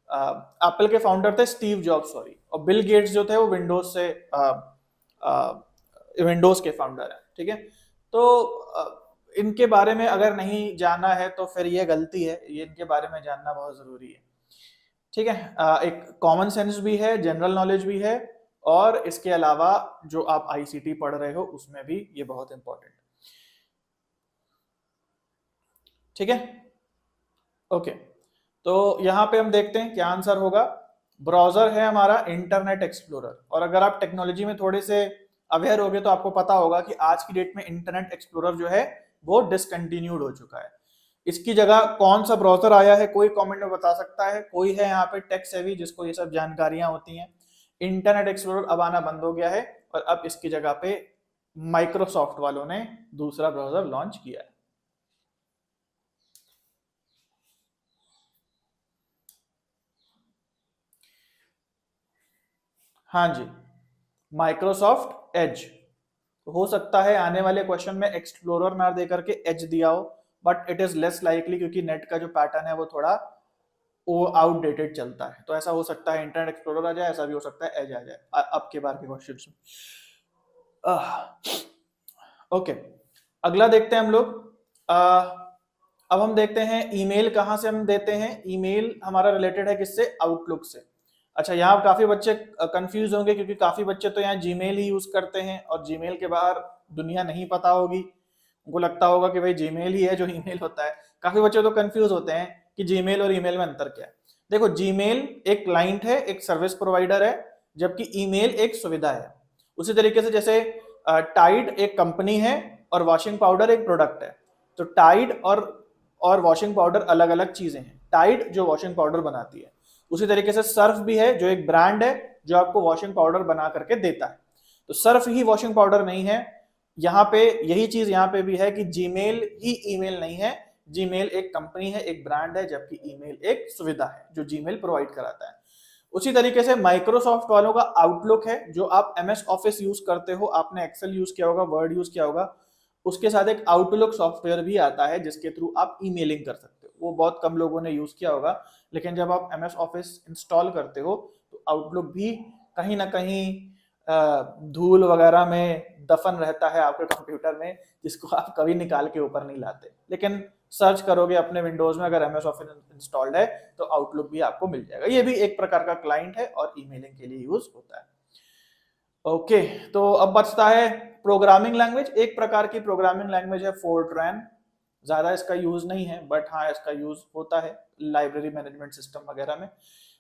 एप्पल के फाउंडर थे स्टीव जॉब्स, सॉरी, और बिल गेट्स जो थे वो विंडोज से विंडोज के फाउंडर है, ठीक है। तो इनके बारे में अगर नहीं जाना है तो फिर ये गलती है, ये इनके बारे में जानना बहुत जरूरी है, ठीक है। एक कॉमन सेंस भी है, जनरल नॉलेज भी है, और इसके अलावा जो आप आईसीटी पढ़ रहे हो उसमें भी ये बहुत इंपॉर्टेंट, ठीक है। ओके, तो यहां पे हम देखते हैं क्या आंसर होगा। ब्राउजर है हमारा इंटरनेट एक्सप्लोरर। और अगर आप टेक्नोलॉजी में थोड़े से अवेयर होगे तो आपको पता होगा कि आज की डेट में इंटरनेट एक्सप्लोरर जो है वो डिसकंटिन्यूड हो चुका है। इसकी जगह कौन सा ब्राउजर आया है, कोई कमेंट में बता सकता है? कोई है यहाँ पे टेक सेवी जिसको ये सब जानकारियां होती हैं? इंटरनेट एक्सप्लोरर अब आना बंद हो गया है और अब इसकी जगह पे माइक्रोसॉफ्ट वालों ने दूसरा ब्राउजर लॉन्च किया है। हाँ जी, माइक्रोसॉफ्ट एज। तो हो सकता है आने वाले क्वेश्चन में एक्सप्लोरर ना दे करके एज दिया हो, but it is less likely, क्योंकि नेट का जो पैटर्न है वो थोड़ा वो आउटडेटेड चलता है। तो ऐसा हो सकता है इंटरनेट एक्सप्लोरर आ जाए, ऐसा भी हो सकता है एज आ जाए अब के बार के क्वेश्चन में। ओके, अगला देखते हैं हम लोग। अब हम देखते हैं ईमेल कहाँ से हम देते हैं। ईमेल हमारा रिलेटेड है किससे? आउटलुक से। अच्छा, यहाँ काफी बच्चे कंफ्यूज होंगे क्योंकि काफी बच्चे तो यहाँ जीमेल ही यूज करते हैं और जीमेल के बाहर दुनिया नहीं पता होगी। उनको लगता होगा कि भाई जीमेल ही है जो ईमेल होता है। काफी बच्चे तो कंफ्यूज होते हैं कि जीमेल और ईमेल में अंतर क्या है। देखो, जीमेल एक क्लाइंट है, एक सर्विस प्रोवाइडर है, जबकि ईमेल एक सुविधा है। उसी तरीके से जैसे टाइड एक कंपनी है और वॉशिंग पाउडर एक प्रोडक्ट है। तो टाइड और वॉशिंग पाउडर अलग अलग चीजें हैं। टाइड जो वॉशिंग पाउडर बनाती है, उसी तरीके से सर्फ भी है जो एक ब्रांड है जो आपको वॉशिंग पाउडर बना करके देता है। तो सर्फ ही वॉशिंग पाउडर नहीं है। यहाँ पे यही चीज यहाँ पे भी है कि जीमेल ही ईमेल नहीं है। जीमेल एक कंपनी है, एक ब्रांड है, जबकि ईमेल एक सुविधा है जो जीमेल प्रोवाइड कराता है। उसी तरीके से माइक्रोसॉफ्ट वालों का आउटलुक है, जो आप एमएस ऑफिस यूज करते हो, आपने एक्सेल यूज किया होगा, वर्ड यूज किया होगा, उसके साथ एक आउटलुक सॉफ्टवेयर भी आता है जिसके थ्रू आप ईमेलिंग कर सकते हो। वो बहुत कम लोगों ने यूज किया होगा, लेकिन जब आप एमएस ऑफिस इंस्टॉल करते हो तो आउटलुक भी कहीं ना कहीं धूल वगैरह में दफन रहता है आपके कंप्यूटर में, जिसको आप कभी निकाल के ऊपर नहीं लाते। लेकिन सर्च करोगे अपने विंडोज में, अगर एमएस ऑफिस इंस्टॉल्ड है तो आउटलुक भी आपको मिल जाएगा। ये भी एक प्रकार का क्लाइंट है और ईमेलिंग के लिए यूज होता है। ओके, तो अब बचता है प्रोग्रामिंग लैंग्वेज। एक प्रकार की प्रोग्रामिंग लैंग्वेज है फोर्ट्रैन। ज्यादा इसका यूज नहीं है, बट हाँ इसका यूज होता है लाइब्रेरी मैनेजमेंट सिस्टम वगैरह में।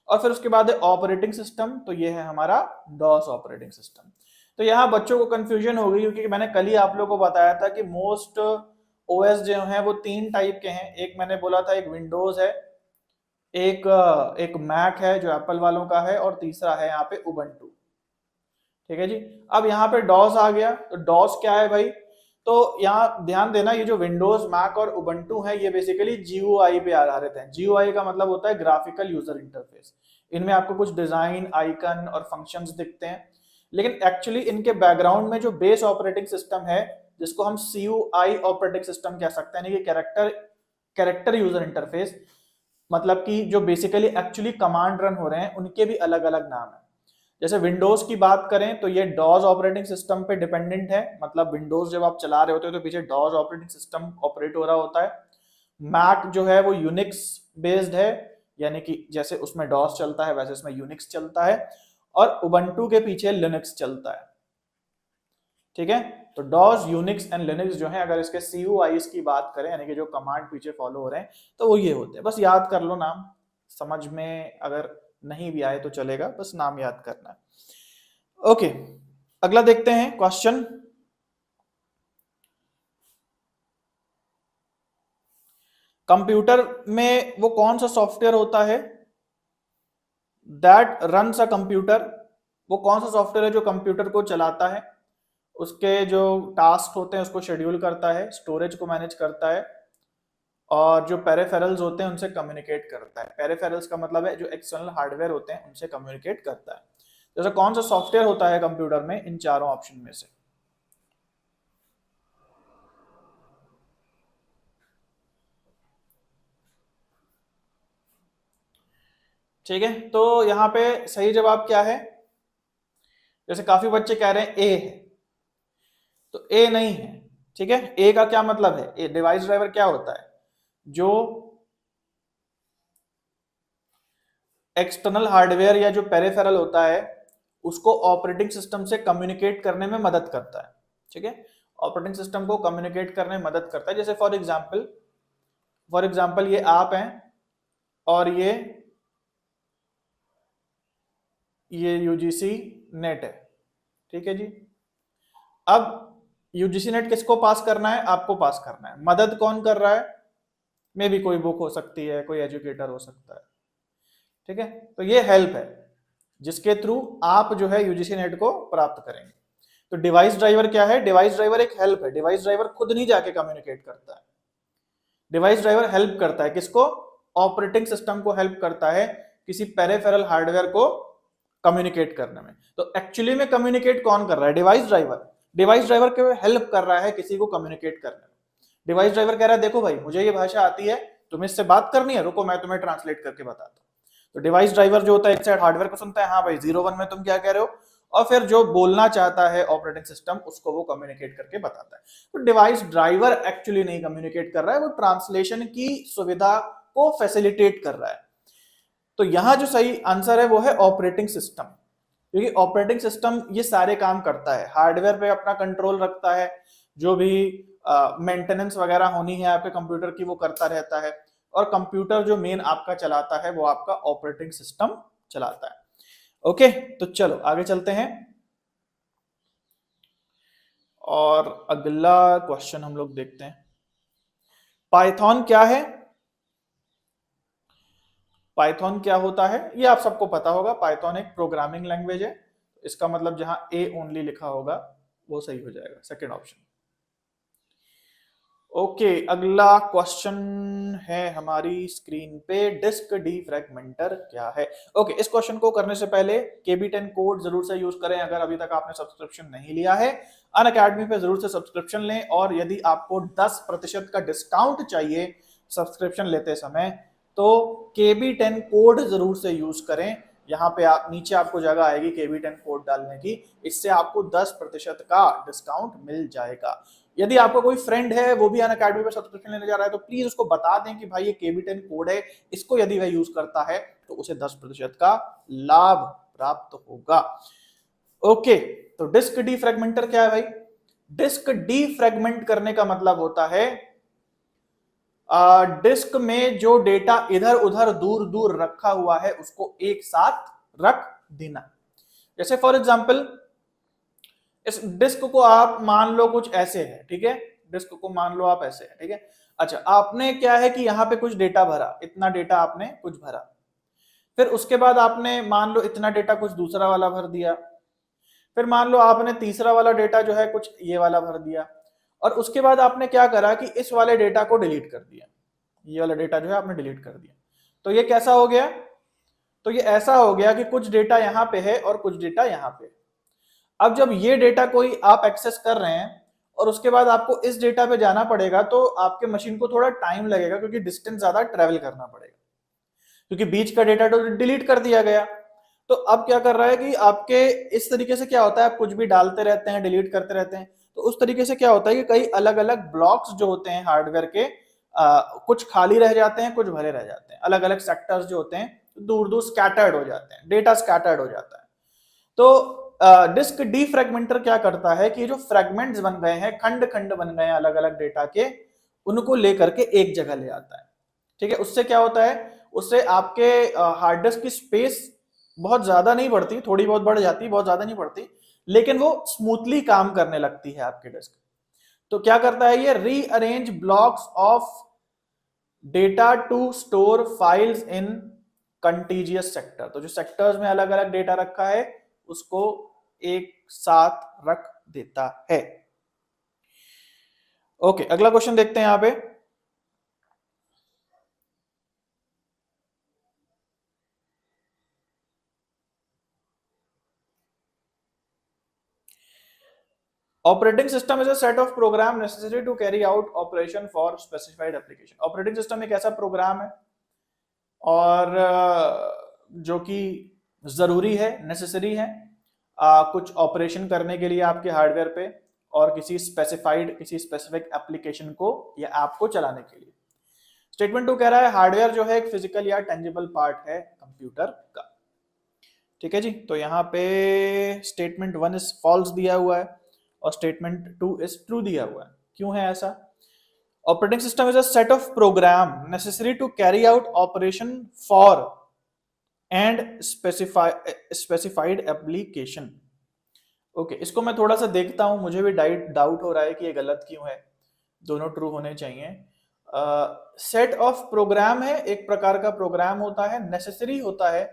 और फिर उसके बाद है ऑपरेटिंग सिस्टम, तो ये है हमारा डॉस ऑपरेटिंग सिस्टम। तो यहाँ बच्चों को कंफ्यूजन हो गई, क्योंकि मैंने कल ही आप लोगों को बताया था कि मोस्ट ओएस जो है वो 3 टाइप के हैं। एक मैंने बोला था एक विंडोज है, एक मैक है जो एप्पल वालों का है, और तीसरा है यहाँ पे उबंटू। ठीक है जी। अब यहाँ पे डॉस आ गया, तो डॉस क्या है भाई? तो यहाँ ध्यान देना, ये जो विंडोज, मैक और उबंटू है ये बेसिकली जीयूआई पे आधारित है। जीयूआई का मतलब होता है ग्राफिकल यूजर इंटरफेस। इनमें आपको कुछ डिजाइन, आइकन और फंक्शंस दिखते हैं, लेकिन एक्चुअली इनके बैकग्राउंड में जो बेस ऑपरेटिंग सिस्टम है, जिसको हम सीयूआई ऑपरेटिंग सिस्टम कह सकते हैं, यानी कि कैरेक्टर यूजर इंटरफेस, मतलब कि जो बेसिकली एक्चुअली कमांड रन हो रहे हैं उनके भी अलग अलग नाम है। जैसे विंडोज की बात करें तो ये डॉस ऑपरेटिंग सिस्टम पे डिपेंडेंट है, मतलब विंडोज जब आप चला रहे होते हो तो पीछे डॉस ऑपरेटिंग सिस्टम ऑपरेट हो रहा होता है। मैक जो है वो यूनिक्स बेस्ड है, यानी कि जैसे उसमें डॉस चलता है वैसे इसमें यूनिक्स चलता है, और उबंटू के पीछे लिनक्स चलता है। ठीक है, तो डॉस, यूनिक्स एंड लिनक्स जो है, अगर इसके सीयूआईज की बात करें, यानी कि जो कमांड पीछे फॉलो हो रहे हैं, तो वो ये होते हैं। बस याद कर लो नाम, समझ में अगर नहीं भी आए तो चलेगा, बस नाम याद करना है। ओके, अगला देखते हैं क्वेश्चन। कंप्यूटर में वो कौन सा सॉफ्टवेयर होता है दैट रन्स अ कंप्यूटर? वो कौन सा सॉफ्टवेयर है जो कंप्यूटर को चलाता है, उसके जो टास्क होते हैं उसको शेड्यूल करता है, स्टोरेज को मैनेज करता है, और जो पेरिफेरल्स होते हैं उनसे कम्युनिकेट करता है। पेरिफेरल्स का मतलब है जो एक्सटर्नल हार्डवेयर होते हैं उनसे कम्युनिकेट करता है। जैसे कौन सा सॉफ्टवेयर होता है कंप्यूटर में इन चारों ऑप्शन में से? ठीक है, तो यहाँ पे सही जवाब क्या है? जैसे काफी बच्चे कह रहे हैं ए है, तो ए नहीं है। ठीक है, ए का क्या मतलब है? ए डिवाइस ड्राइवर क्या होता है? जो एक्सटर्नल हार्डवेयर या जो पेरिफेरल होता है उसको ऑपरेटिंग सिस्टम से कम्युनिकेट करने में मदद करता है। ठीक है, ऑपरेटिंग सिस्टम को कम्युनिकेट करने में मदद करता है। जैसे फॉर एग्जांपल ये आप हैं और ये यूजीसी नेट है। ठीक है जी। अब यूजीसी नेट किसको पास करना है? आपको पास करना है। मदद कौन कर रहा है? मे भी कोई बुक हो सकती है, कोई एजुकेटर हो सकता है। ठीक है, तो ये हेल्प है जिसके थ्रू आप जो है यूजीसी नेट को प्राप्त करेंगे। तो डिवाइस ड्राइवर क्या है? डिवाइस ड्राइवर एक हेल्प है। डिवाइस ड्राइवर खुद नहीं जाके कम्युनिकेट करता है। डिवाइस ड्राइवर हेल्प करता है किसको? ऑपरेटिंग सिस्टम को हेल्प करता है किसी पेरिफेरल हार्डवेयर को कम्युनिकेट करने में। तो एक्चुअली में कम्युनिकेट कौन कर रहा है? Device driver. डिवाइस ड्राइवर के हेल्प कर रहा है किसी को कम्युनिकेट करने में। डिवाइस ड्राइवर कह रहा है देखो भाई मुझे ये भाषा आती है, तुम्हें इससे बात करनी है, रुको मैं तुम्हें ट्रांसलेट करके बताता हूँ। तो डिवाइस ड्राइवर जो होता है एक साइड हार्डवेयर को सुनता है, हाँ भाई 01 में तुम क्या कह रहे हो, और फिर जो बोलना चाहता है ऑपरेटिंग सिस्टम उसको वो कम्युनिकेट करके बताता है। तो डिवाइस ड्राइवर एक्चुअली नहीं कम्युनिकेट कर रहा है, वो ट्रांसलेशन की सुविधा को फैसिलिटेट कर रहा है। तो यहां जो सही आंसर है वो है ऑपरेटिंग सिस्टम, क्योंकि ऑपरेटिंग सिस्टम ये सारे काम करता है, हार्डवेयर पे अपना कंट्रोल रखता है, जो भी मेंटेनेंस वगैरह होनी है आपके कंप्यूटर की वो करता रहता है, और कंप्यूटर जो मेन आपका चलाता है वो आपका ऑपरेटिंग सिस्टम चलाता है। ओके, तो चलो आगे चलते हैं और अगला क्वेश्चन हम लोग देखते हैं। पाइथन क्या है? पाइथन क्या होता है ये आप सबको पता होगा। पाइथन एक प्रोग्रामिंग लैंग्वेज है, इसका मतलब जहां ए ओनली लिखा होगा वो सही हो जाएगा, सेकंड ऑप्शन। ओके, अगला क्वेश्चन है हमारी स्क्रीन पे, डिस्क डीफ्रैगमेंटर क्या है? ओके, इस क्वेश्चन को करने से पहले KB10 कोड जरूर से यूज करें अगर अभी तक आपने सब्सक्रिप्शन नहीं लिया है। अनअकैडमी पे जरूर से सब्सक्रिप्शन लें, और यदि आपको 10% का डिस्काउंट चाहिए सब्सक्रिप्शन लेते समय तो KB10 कोड जरूर से यूज करें। यहाँ पे आप नीचे आपको जगह आएगी KB10 कोड डालने की, इससे आपको 10% का डिस्काउंट मिल जाएगा। यदि आपका कोई फ्रेंड है वो भी अनअकैडमी पे सब्सक्रिप्शन लेने जा रहा है तो प्लीज उसको बता दें कि भाई ये KB10 कोड है, इसको यदि वह यूज करता है तो उसे 10% का लाभ प्राप्त होगा। ओके, तो डिस्क डीफ्रैगमेंटर क्या है भाई? डिस्क डीफ्रैगमेंट करने का मतलब होता है डिस्क में जो डेटा इधर उधर दूर दूर रखा हुआ है उसको एक साथ रख देना। जैसे फॉर एग्जाम्पल इस डिस्क को आप मान लो कुछ ऐसे है, ठीक है, डिस्क को मान लो आप ऐसे है, ठीक है। अच्छा, आपने क्या है कि यहाँ पे कुछ डेटा भरा, इतना डेटा आपने कुछ भरा, फिर उसके बाद आपने मान लो इतना डेटा कुछ दूसरा वाला भर दिया, फिर मान लो आपने तीसरा वाला डेटा जो है कुछ ये वाला भर दिया, और उसके बाद आपने क्या करा कि इस वाले डेटा को डिलीट कर दिया, ये वाला डेटा जो है आपने डिलीट कर दिया। तो ये कैसा हो गया? तो ये ऐसा हो गया कि कुछ डेटा यहाँ पे है और कुछ डेटा यहाँ पे। अब जब ये डेटा कोई आप एक्सेस कर रहे हैं और उसके बाद आपको इस डेटा पे जाना पड़ेगा, तो आपके मशीन को थोड़ा टाइम लगेगा क्योंकि डिस्टेंस ज्यादा ट्रेवल करना पड़ेगा, क्योंकि बीच का डेटा तो डिलीट कर दिया गया। तो अब क्या कर रहा है कि आपके इस तरीके से क्या होता है, आप कुछ भी डालते रहते हैं, डिलीट करते रहते हैं, तो उस तरीके से क्या होता है कि कई अलग अलग ब्लॉक्स जो होते हैं हार्डवेयर के, कुछ खाली रह जाते हैं, कुछ भरे रह जाते हैं, अलग अलग सेक्टर्स जो होते हैं दूर दूर स्कैटर्ड हो जाते हैं, डेटा स्कैटर्ड हो जाता है। तो डिस्क डीफ्रैगमेंटर क्या करता है कि जो फ्रैगमेंट्स बन गए हैं, खंड खंड बन गए हैं अलग अलग डेटा के, उनको लेकर के एक जगह ले आता है, ठीक है। उससे क्या होता है, उससे आपके हार्ड डिस्क की स्पेस बहुत ज्यादा नहीं बढ़ती, थोड़ी बहुत बढ़ जाती, बहुत ज्यादा नहीं बढ़ती, लेकिन वो स्मूथली काम करने लगती है आपके डिस्क। तो क्या करता है ये, rearrange blocks of data to store files in contiguous sector. तो जो सेक्टर्स में अलग अलग डेटा रखा है उसको एक साथ रख देता है। ओके, अगला क्वेश्चन देखते हैं यहां पे। Operating system is a set of program necessary to carry out operation for specified application. Operating system एक ऐसा प्रोग्राम है और जो कि जरूरी है, नेसेसरी है कुछ ऑपरेशन करने के लिए आपके हार्डवेयर पे और किसी स्पेसिफिक एप्लीकेशन को या ऐप को चलाने के लिए। स्टेटमेंट 2 कह रहा है हार्डवेयर जो है एक फिजिकल या टेंजिबल पार्ट है कंप्यूटर का, ठीक है जी। तो यहाँ पे स्टेटमेंट 1 इज फॉल्स दिया हुआ है और स्टेटमेंट 2 इज ट्रू दिया हुआ है। क्यों है ऐसा? Operating system is a set of program necessary to carry out operation for and specified application. Okay, इसको मैं थोड़ा सा देखता हूं, मुझे भी डाउट हो रहा है कि ये गलत क्यों है, दोनों ट्रू होने चाहिए। सेट ऑफ प्रोग्राम है, एक प्रकार का प्रोग्राम होता है, नेसेसरी होता है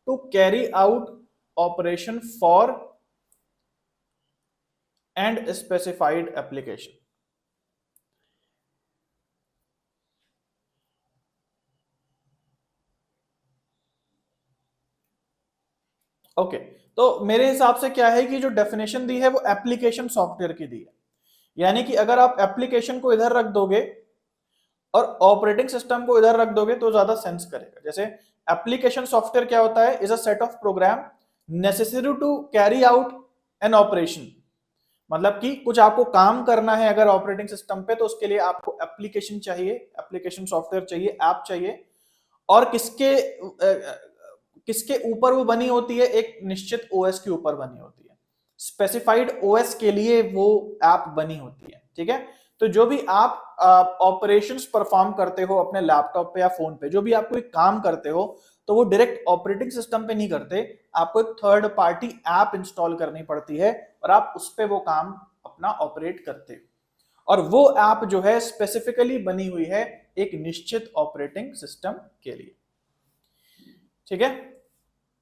to carry out operation for and specified application. Okay, तो मेरे हिसाब से क्या है कि जो डेफिनेशन दी है वो एप्लीकेशन सॉफ्टवेयर की दी है, यानी कि अगर आप एप्लीकेशन को इधर रख दोगे और ऑपरेटिंग सिस्टम को इधर रख दोगे तो ज्यादा सेंस करेगा। जैसे एप्लीकेशन सॉफ्टवेयर क्या होता है, is a set of program necessary to carry out an operation, मतलब कि कुछ आपको काम करना है अगर ऑपरेटिंग सिस्टम पे, तो उसके लिए आपको एप्लीकेशन चाहिए, एप्लीकेशन सॉफ्टवेयर चाहिए, ऐप चाहिए। और किसके ऊपर वो बनी होती है, एक निश्चित ओएस के ऊपर बनी होती है, स्पेसिफाइड ओएस के लिए वो ऐप बनी होती है, ठीक है। तो जो भी आप ऑपरेशंस परफॉर्म करते हो अपने लैपटॉप पे या फोन पे, जो भी आप कोई काम करते हो, तो वो डायरेक्ट ऑपरेटिंग सिस्टम पे नहीं करते, आपको एक थर्ड पार्टी ऐप इंस्टॉल करनी पड़ती है और आप उस पे वो काम अपना ऑपरेट करते हो। और वो ऐप जो है स्पेसिफिकली बनी हुई है एक निश्चित ऑपरेटिंग सिस्टम के लिए, ठीक है।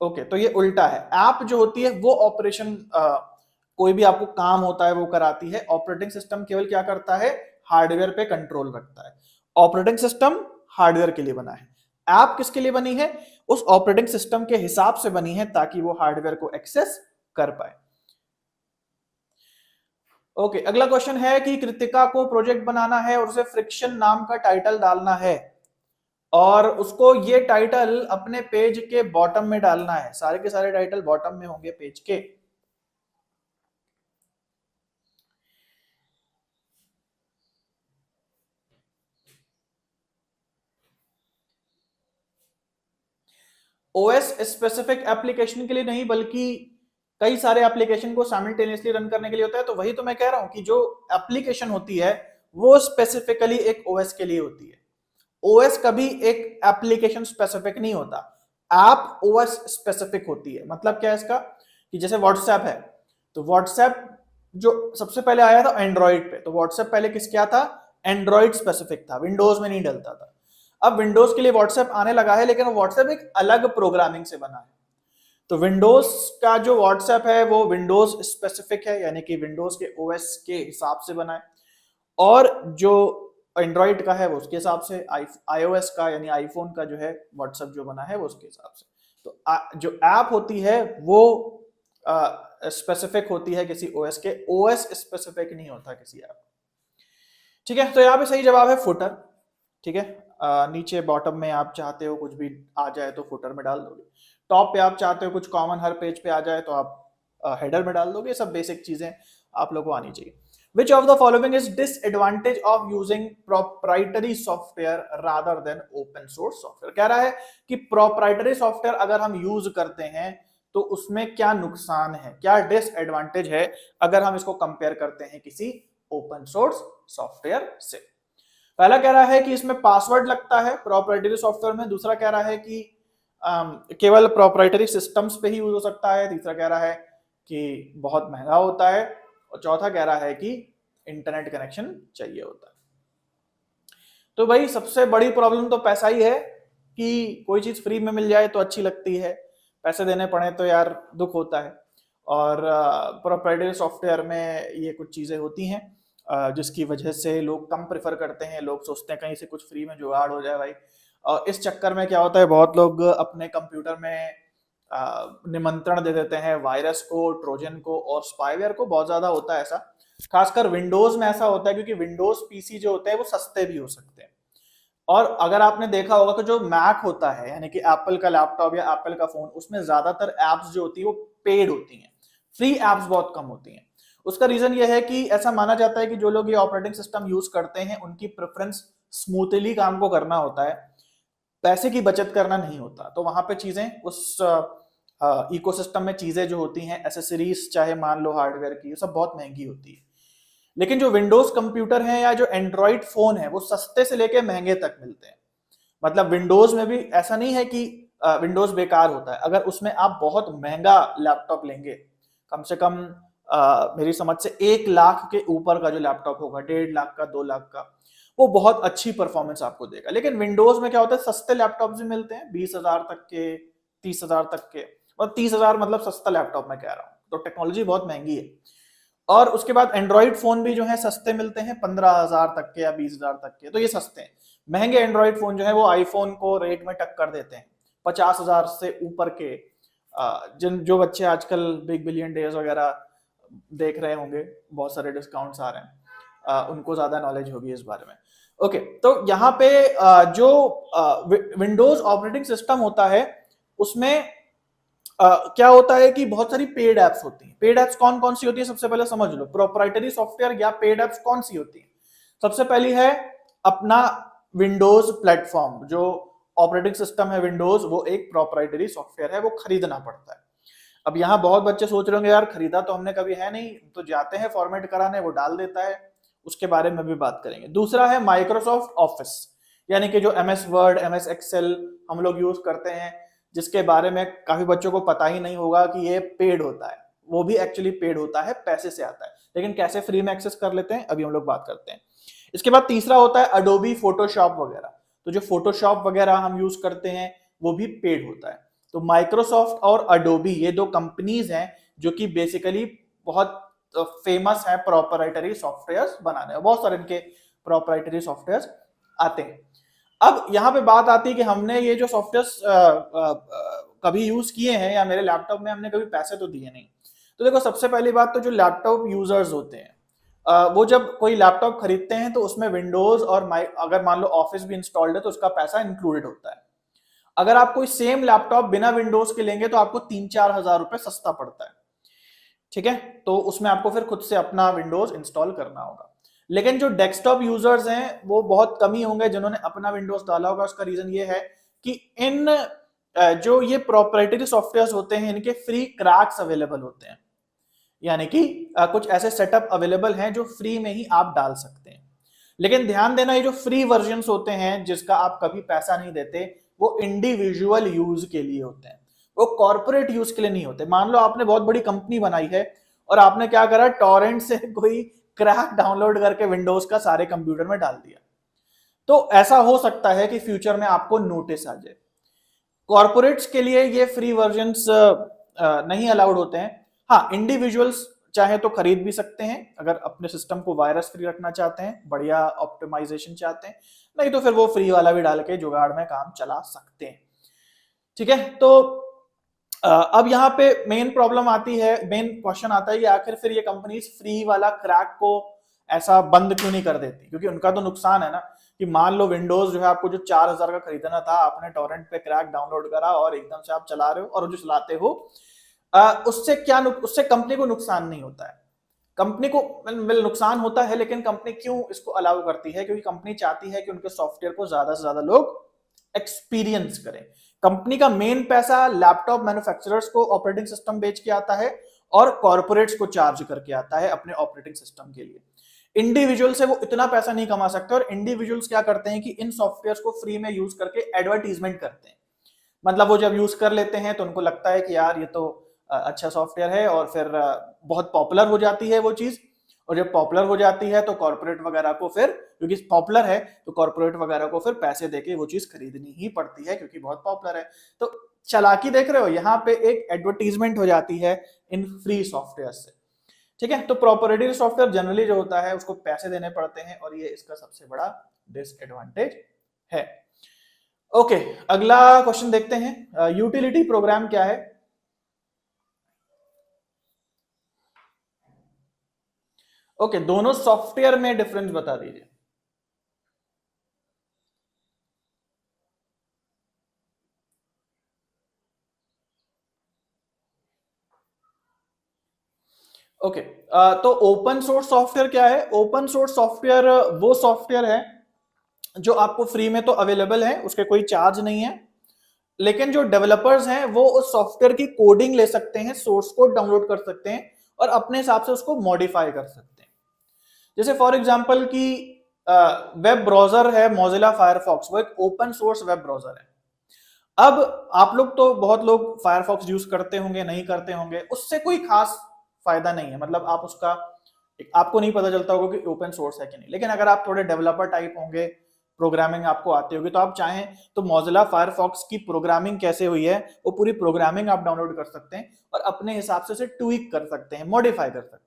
ओके, तो ये उल्टा है, ऐप जो होती है वो ऑपरेशन, कोई भी आपको काम होता है वो कराती है, ऑपरेटिंग सिस्टम केवल क्या करता है, हार्डवेयर पे कंट्रोल रखता है। ऑपरेटिंग सिस्टम हार्डवेयर के लिए बना है, ऐप किसके लिए बनी है, उस ऑपरेटिंग सिस्टम के हिसाब से बनी है ताकि वो हार्डवेयर को एक्सेस कर पाए। ओके, अगला क्वेश्चन है कि कृतिका को प्रोजेक्ट बनाना है और उसे फ्रिक्शन नाम का टाइटल डालना है और उसको ये टाइटल अपने पेज के बॉटम में डालना है। सारे के सारे टाइटल बॉटम में होंगे पेज के। ओएस स्पेसिफिक एप्लीकेशन के लिए नहीं, बल्कि कई सारे एप्लीकेशन को साइमल्टेनियसली रन करने के लिए होता है। तो वही तो मैं कह रहा हूं कि जो एप्लीकेशन होती है वो स्पेसिफिकली एक ओएस के लिए होती है। ओएस कभी एक एप्लीकेशन स्पेसिफिक नहीं होता, ऐप ओएस स्पेसिफिक होती है। मतलब क्या है इसका, कि जैसे व्हाट्सएप है, तो व्हाट्सएप जो सबसे पहले आया था एंड्रॉइड पे, तो व्हाट्सएप पहले किस क्या था, एंड्रॉइड स्पेसिफिक था, विंडोज में नहीं डलता था। अब विंडोज के लिए व्हाट्सएप आने लगा है, लेकिन व्हाट्सएप एक अलग प्रोग्रामिंग से बना है। तो विंडोज का जो व्हाट्सएप है वो विंडोज स्पेसिफिक है, यानी कि विंडोज के ओएस के हिसाब से बना है, और जो एंड्रॉइड का है वो उसके हिसाब से, आईओएस का यानी आईफोन का जो है व्हाट्सएप जो बना है वो उसके हिसाब से। तो जो ऐप होती है वो स्पेसिफिक होती है किसी ओएस के, ओएस स्पेसिफिक नहीं होता किसी ऐप। ठीक है, तो यहाँ पे सही जवाब है फुटर। ठीक है, नीचे बॉटम में आप चाहते हो कुछ भी आ जाए तो फुटर में डाल दोगे, टॉप पे आप चाहते हो कुछ कॉमन हर पेज पे आ जाए तो आप हेडर में डाल दोगे। सब बेसिक चीजें आप लोगों को आनी चाहिए। Which of the following is disadvantage of using proprietary software rather than open source software? कह रहा है कि proprietary software अगर हम यूज करते हैं तो उसमें क्या नुकसान है, क्या डिसएडवांटेज है अगर हम इसको कंपेयर करते हैं किसी ओपन सोर्स सॉफ्टवेयर से। पहला कह रहा है कि इसमें पासवर्ड लगता है प्रोप्राइटरी सॉफ्टवेयर में, दूसरा कह रहा है कि केवल प्रोप्राइटरी सिस्टम्स पे ही यूज हो सकता है, तीसरा कह रहा है कि बहुत महंगा होता है, और चौथा कह रहा है कि इंटरनेट कनेक्शन चाहिए होता है। तो भाई सबसे बड़ी प्रॉब्लम तो पैसा ही है, कि कोई चीज फ्री में मिल जाए तो अच्छी लगती है, पैसे देने पड़े तो यार दुख होता है। और प्रोप्राइटरी सॉफ्टवेयर में ये कुछ चीजें होती हैं जिसकी वजह से लोग कम प्रेफर करते हैं, लोग सोचते हैं कहीं से कुछ फ्री में जुगाड़ हो जाए भाई। और इस चक्कर में क्या होता है, बहुत लोग अपने कंप्यूटर में निमंत्रण दे देते हैं वायरस को, ट्रोजन को और स्पाईवेयर को, बहुत ज्यादा होता है ऐसा। खासकर विंडोज में ऐसा होता है क्योंकि विंडोज पीसी जो होते हैं वो सस्ते भी हो सकते हैं। और अगर आपने देखा होगा तो जो मैक होता है यानी कि एप्पल का लैपटॉप या एप्पल का फोन, उसमें ज्यादातर एप्स जो होती है वो पेड होती हैं, फ्री एप्स बहुत कम होती हैं। उसका रीजन ये है कि ऐसा माना जाता है कि जो लोग ये ऑपरेटिंग सिस्टम यूज करते हैं उनकी प्रेफरेंस स्मूथली काम को करना होता है, पैसे की बचत करना नहीं होता। तो वहां पे चीजें उस इकोसिस्टम में चीजें जो होती हैं, एसेसरीज चाहे मान लो हार्डवेयर की, ये सब बहुत महंगी होती है। लेकिन जो विंडोज कंप्यूटर है या जो एंड्रॉइड फोन है वो सस्ते से लेके महंगे तक मिलते हैं। मतलब विंडोज में भी ऐसा नहीं है कि विंडोज बेकार होता है, अगर उसमें आप बहुत महंगा लैपटॉप लेंगे, कम से कम मेरी समझ से 1 लाख के ऊपर का जो लैपटॉप होगा, 1.5 लाख का, 2 लाख का, वो बहुत अच्छी परफॉर्मेंस आपको देगा। लेकिन विंडोज में क्या होता है, सस्ते लैपटॉप भी मिलते हैं 20,000 तक के, 30,000 तक के, और 30,000 मतलब सस्ता लैपटॉप मैं कह रहा हूँ, तो टेक्नोलॉजी बहुत महंगी है। और उसके बाद एंड्रॉइड फोन भी जो है सस्ते मिलते हैं 15,000 तक के या 20,000 तक के, तो ये सस्ते हैं। महंगे एंड्रॉइड फोन जो है वो आईफोन को रेट में टक्कर देते हैं, 50,000 से ऊपर के। जिन जो बच्चे आजकल बिग बिलियन डेज वगैरह देख रहे होंगे, बहुत सारे डिस्काउंट्स आ रहे हैं, उनको ज्यादा नॉलेज होगी इस बारे में। ओके, तो यहाँ पे जो विंडोज ऑपरेटिंग सिस्टम होता है उसमें क्या होता है कि बहुत सारी पेड एप्स होती हैं। पेड एप्स कौन कौन सी होती है, सबसे पहले समझ लो प्रोप्राइटरी सॉफ्टवेयर या पेड एप्स कौन सी होती है। सबसे पहली है अपना विंडोज प्लेटफॉर्म, जो ऑपरेटिंग सिस्टम है विंडोज, वो एक प्रोप्राइटरी सॉफ्टवेयर है, वो खरीदना पड़ता है। अब यहाँ बहुत बच्चे सोच रहे होंगे यार खरीदा तो हमने कभी है नहीं, तो जाते हैं फॉर्मेट कराने, वो डाल देता है, उसके बारे में भी बात करेंगे। दूसरा है माइक्रोसॉफ्ट ऑफिस, यानी कि जो MS वर्ड, MS एक्सेल हम लोग यूज करते हैं, जिसके बारे में काफी बच्चों को पता ही नहीं होगा कि ये पेड होता है, वो भी एक्चुअली पेड होता है, पैसे से आता है। लेकिन कैसे फ्री में एक्सेस कर लेते हैं अभी हम लोग बात करते हैं। इसके बाद तीसरा होता है अडोबी फोटोशॉप वगैरह, तो जो फोटोशॉप वगैरह हम यूज करते हैं वो भी पेड होता है। तो माइक्रोसॉफ्ट और अडोबी ये दो कंपनीज हैं जो कि बेसिकली बहुत फेमस है प्रोप्राइटरी सॉफ्टवेयर बनाने में, बहुत सारे इनके प्रोप्राइटरी सॉफ्टवेयर आते हैं। अब यहाँ पे बात आती है कि हमने ये जो सॉफ्टवेयर कभी यूज किए हैं या मेरे लैपटॉप में हमने कभी पैसे तो दिए नहीं। तो देखो सबसे पहली बात तो जो लैपटॉप यूजर्स होते हैं वो जब कोई लैपटॉप खरीदते हैं तो उसमें विंडोज और अगर मान लो ऑफिस भी इंस्टॉल्ड है तो उसका पैसा इंक्लूडेड होता है। अगर आप कोई सेम लैपटॉप बिना विंडोज के लेंगे तो आपको 3-4 हजार रुपए सस्ता पड़ता है। ठीक है, तो उसमें आपको फिर खुद से अपना विंडोज इंस्टॉल करना होगा। लेकिन जो डेस्कटॉप यूजर्स हैं वो बहुत कम ही होंगे जिन्होंने अपना विंडोज डाला होगा। उसका रीजन ये है कि इन जो ये प्रोप्राइटरी सॉफ्टवेयर होते हैं इनके फ्री क्रैक्स अवेलेबल होते हैं, यानी कि कुछ ऐसे सेटअप अवेलेबल हैं जो फ्री में ही आप डाल सकते हैं। लेकिन ध्यान देना, ये जो फ्री वर्जन्स होते हैं जिसका आप कभी पैसा नहीं देते, वो इंडिविजुअल यूज के लिए होते हैं, वो कॉर्पोरेट यूज के लिए नहीं होते। मान लो आपने बहुत बड़ी कंपनी बनाई है और आपने क्या करा, टॉरेंट से कोई क्रैक डाउनलोड करके विंडोज का सारे कंप्यूटर में डाल दिया, तो ऐसा हो सकता है कि फ्यूचर में आपको नोटिस आ जाए। कॉर्पोरेट्स के लिए ये फ्री वर्जन्स नहीं अलाउड होते हैं। हाँ, इंडिविजुअल्स चाहे तो खरीद भी सकते हैं अगर अपने सिस्टम को वायरस फ्री रखना चाहते हैं, बढ़िया ऑप्टिमाइजेशन चाहते हैं, नहीं तो फिर वो फ्री वाला भी डाल के जुगाड़ में काम चला सकते हैं। ठीक है, तो अब यहाँ पे मेन प्रॉब्लम आती है, मेन क्वेश्चन आता है कि आखिर फिर ये कंपनीज फ्री वाला क्रैक को ऐसा बंद क्यों नहीं कर देती, क्योंकि उनका तो नुकसान है ना। कि मान लो विंडोज जो है आपको जो 4000 का खरीदना था, आपने टॉरेंट पे क्रैक डाउनलोड करा और एकदम से आप चला रहे हो, और जो चलाते हो उससे क्या उससे कंपनी को नुकसान नहीं होता है। कंपनी को नुकसान होता है, लेकिन कंपनी क्यों इसको अलाउ करती है, क्योंकि कंपनी चाहती है कि उनके सॉफ्टवेयर को ज्यादा से ज्यादा लोग एक्सपीरियंस करें। कंपनी का मेन पैसा लैपटॉप मैन्युफैक्चरर्स को ऑपरेटिंग सिस्टम बेच के आता है और कॉर्पोरेट्स को चार्ज करके आता है अपने ऑपरेटिंग सिस्टम के लिए। इंडिविजुअल से वो इतना पैसा नहीं कमा सकते, और इंडिविजुअल्स क्या करते हैं कि इन सॉफ्टवेयर को फ्री में यूज करके एडवर्टीजमेंट करते हैं। मतलब वो जब यूज कर लेते हैं तो उनको लगता है कि यार ये तो अच्छा सॉफ्टवेयर है, और फिर बहुत पॉपुलर हो जाती है वो चीज। और जब पॉपुलर हो जाती है तो कॉर्पोरेट वगैरह को फिर, क्योंकि पॉपुलर है तो कॉर्पोरेट वगैरह को फिर पैसे देके वो चीज खरीदनी ही पड़ती है, क्योंकि बहुत पॉपुलर है। तो चालाकी देख रहे हो, यहाँ पे एक एडवर्टीजमेंट हो जाती है इन फ्री सॉफ्टवेयर से। ठीक है, तो प्रोप्राइटरी सॉफ्टवेयर जनरली जो होता है उसको पैसे देने पड़ते हैं, और ये इसका सबसे बड़ा डिसएडवांटेज है। ओके, अगला क्वेश्चन देखते हैं, यूटिलिटी प्रोग्राम क्या है। ओके, दोनों सॉफ्टवेयर में डिफरेंस बता दीजिए। ओके, तो ओपन सोर्स सॉफ्टवेयर क्या है? ओपन सोर्स सॉफ्टवेयर वो सॉफ्टवेयर है जो आपको फ्री में तो अवेलेबल है, उसके कोई चार्ज नहीं है, लेकिन जो डेवलपर्स हैं वो उस सॉफ्टवेयर की कोडिंग ले सकते हैं, सोर्स कोड डाउनलोड कर सकते हैं और अपने हिसाब से उसको मॉडिफाई कर सकते हैं। जैसे फॉर एग्जांपल की वेब ब्राउजर है मोजिला फायरफॉक्स, वो एक ओपन सोर्स वेब ब्राउजर है। अब आप लोग तो बहुत लोग फायरफॉक्स यूज करते होंगे, नहीं करते होंगे, उससे कोई खास फायदा नहीं है। मतलब आप उसका, आपको नहीं पता चलता होगा कि ओपन सोर्स है कि नहीं। लेकिन अगर आप थोड़े डेवलपर टाइप होंगे, प्रोग्रामिंग आपको आती होगी, तो आप चाहें तो मोजिला फायरफॉक्स की प्रोग्रामिंग कैसे हुई है वो पूरी प्रोग्रामिंग आप डाउनलोड कर सकते हैं और अपने हिसाब से उसे ट्वीक कर सकते हैं, मॉडिफाई कर सकते हैं।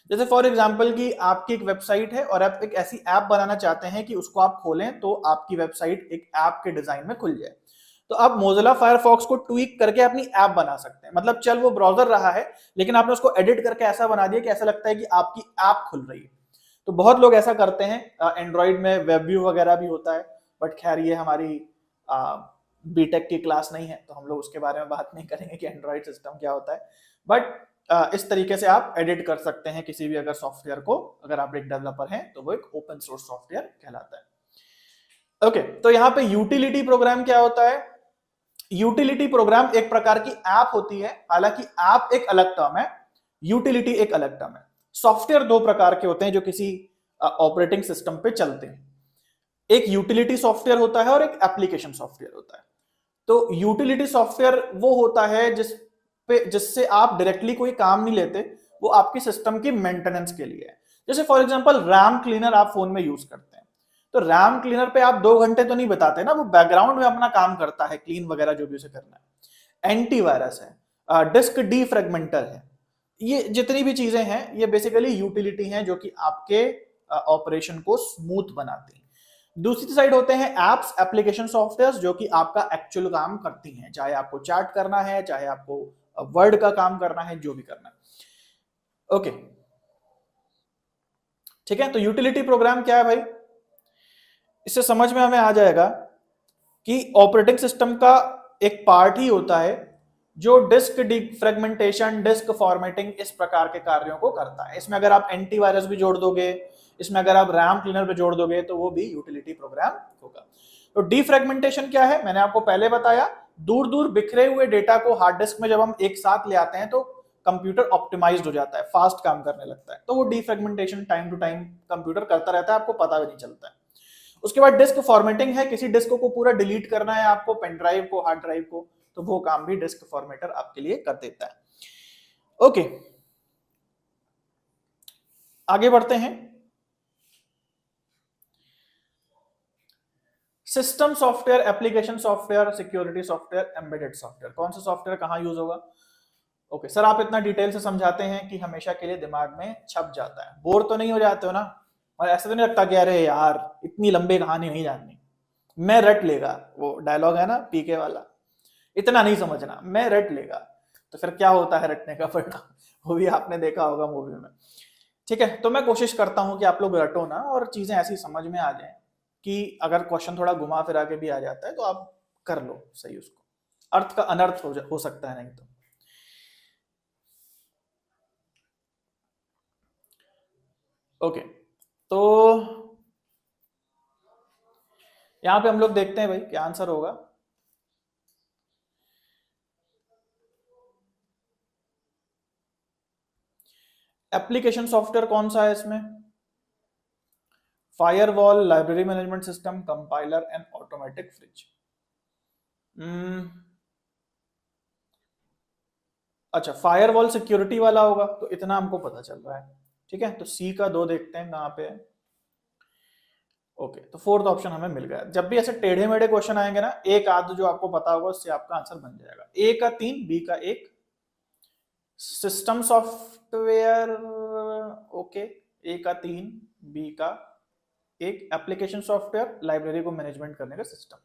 जैसे फॉर एग्जांपल कि आपकी एक वेबसाइट है और आप एक ऐसी ऐप बनाना चाहते हैं कि उसको आप खोलें तो आपकी वेबसाइट एक ऐप के डिजाइन में खुल जाए, तो आप मोजिला फायरफॉक्स को ट्वीक करके अपनी ऐप बना सकते हैं। मतलब चल वो ब्राउजर रहा है, लेकिन आपने उसको एडिट करके ऐसा बना दिया कि ऐसा लगता है कि आपकी ऐप खुल रही है। तो बहुत लोग ऐसा करते हैं। एंड्रॉइड में वेब व्यू वगैरह भी होता है, बट खैर ये हमारी बीटेक की क्लास नहीं है, तो हम लोग उसके बारे में बात नहीं करेंगे कि एंड्रॉइड सिस्टम क्या होता है। बट इस तरीके से आप एडिट कर सकते हैं किसी भी अगर सॉफ्टवेयर को, अगर आप एक डेवलपर हैं तो वो एक ओपन सोर्स सॉफ्टवेयर कहलाता है। ओके, तो यहाँ पे यूटिलिटी प्रोग्राम क्या होता है? यूटिलिटी प्रोग्राम एक प्रकार की ऐप होती है, हालांकि ऐप एक अलग टर्म है, यूटिलिटी एक अलग टर्म है। सॉफ्टवेयर दो प्रकार के होते हैं जो किसी ऑपरेटिंग सिस्टम पे चलते हैं, एक यूटिलिटी सॉफ्टवेयर होता है और एक एप्लीकेशन सॉफ्टवेयर होता है। तो यूटिलिटी सॉफ्टवेयर वो होता है जिससे आप डायरेक्टली कोई काम नहीं लेते, वो आपके सिस्टम की मेंटेनेंस के लिए है। जैसे फॉर एग्जांपल रैम क्लीनर आप फोन में यूज करते हैं, तो रैम क्लीनर पे आप 2 घंटे तो नहीं बताते ना, वो बैकग्राउंड में अपना काम करता है, क्लीन वगैरह जो भी उसे करना है। एंटीवायरस है, डिस्क डीफ्रेगमेंटर है, ये जितनी भी चीजें हैं ये बेसिकली यूटिलिटी हैं जो कि आपके ऑपरेशन को स्मूथ बनाती हैं। दूसरी साइड होते हैं एप्स, एप्लीकेशन सॉफ्टवेयर, जो कि आपका एक्चुअल काम करती हैं, चाहे आपको चैट करना है, चाहे आपको वर्ड का काम करना है, जो भी करना है। ओके, ठीक है, तो यूटिलिटी प्रोग्राम क्या है भाई? इससे समझ में हमें आ जाएगा कि ऑपरेटिंग सिस्टम का एक पार्ट ही होता है जो डिस्क डिफ्रेगमेंटेशन, डिस्क फॉर्मेटिंग, इस प्रकार के कार्यों को करता है। इसमें अगर आप एंटीवायरस भी जोड़ दोगे, इसमें अगर आप रैम क्लीनर भी जोड़ दोगे, तो वो भी यूटिलिटी प्रोग्राम होगा। तो डिफ्रेगमेंटेशन क्या है? मैंने आपको पहले बताया, दूर दूर बिखरे हुए डेटा को हार्ड डिस्क में जब हम एक साथ ले आते हैं तो कंप्यूटर ऑप्टिमाइज्ड हो जाता है, फास्ट काम करने लगता है। तो वो defragmentation time to time computer करता रहता है, आपको पता भी नहीं चलता है। उसके बाद डिस्क फॉर्मेटिंग है, किसी डिस्क को पूरा डिलीट करना है आपको, पेन ड्राइव को, हार्ड ड्राइव को, तो वो काम भी डिस्क फॉर्मेटर आपके लिए कर देता है। ओके, आगे बढ़ते हैं। System software, application software, security software, embedded software, कौन सा सॉफ्टवेयर कहां यूज होगा? ओके सर, आप इतना डिटेल से समझाते हैं कि हमेशा के लिए दिमाग में छप जाता है। बोर तो नहीं हो जाते हो ना? और ऐसा तो नहीं लगता कि अरे यार इतनी लंबी कहानी नहीं जाननी, मैं रट लेगा, वो डायलॉग है ना पीके वाला, इतना नहीं समझना, मैं रट लेगा। तो फिर क्या होता है रटने का परिणाम, वो भी आपने देखा होगा मूवी में। ठीक है, तो मैं कोशिश करता हूं कि आप लोग रटो ना और चीजें ऐसी समझ में आ जाएं कि अगर क्वेश्चन थोड़ा घुमा फिरा के भी आ जाता है तो आप कर लो सही उसको, अर्थ का अनर्थ हो सकता है नहीं तो। ओके, तो यहां पे हम लोग देखते हैं भाई क्या आंसर होगा। एप्लीकेशन सॉफ्टवेयर कौन सा है इसमें? Firewall, library management system, compiler and automatic fridge. अच्छा, फायरवॉल सिक्योरिटी वाला होगा, तो इतना हमको पता चल रहा है। ठीक है, तो सी का 2 देखते हैं कहां पे है। ओके, तो फोर्थ ऑप्शन हमें मिल गया। जब भी ऐसे टेढ़े मेढ़े क्वेश्चन आएंगे ना, एक आध जो आपको पता होगा उससे आपका आंसर बन जाएगा। ए का 3, बी का 1, सिस्टम सॉफ्टवेयर, ओके, ए का 3, बी का 1, एप्लीकेशन सॉफ्टवेयर, लाइब्रेरी को मैनेजमेंट करने का सिस्टम,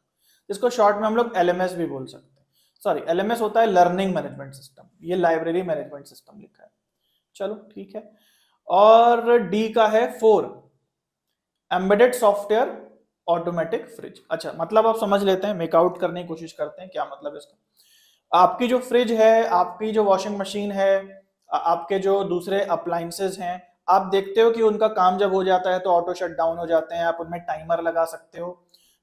जिसको शॉर्ट में हम लोग एलएमएस भी बोल सकते हैं। सॉरी, एलएमएस होता है लर्निंग मैनेजमेंट सिस्टम, ये लाइब्रेरी मैनेजमेंट सिस्टम लिखा है। चलो ठीक है। और डी का है 4, एम्बेडेड सॉफ्टवेयर, ऑटोमेटिक फ्रिज। अच्छा, मतलब आप समझ लेते हैं, मेकआउट करने की कोशिश करते हैं क्या मतलब इसका। आपकी जो फ्रिज है, आपकी जो वॉशिंग मशीन है, आपके जो दूसरे अप्लायंसेज हैं, आप देखते हो कि उनका काम जब हो जाता है तो ऑटो शट डाउन हो जाते हैं, आप उनमें टाइमर लगा सकते हो।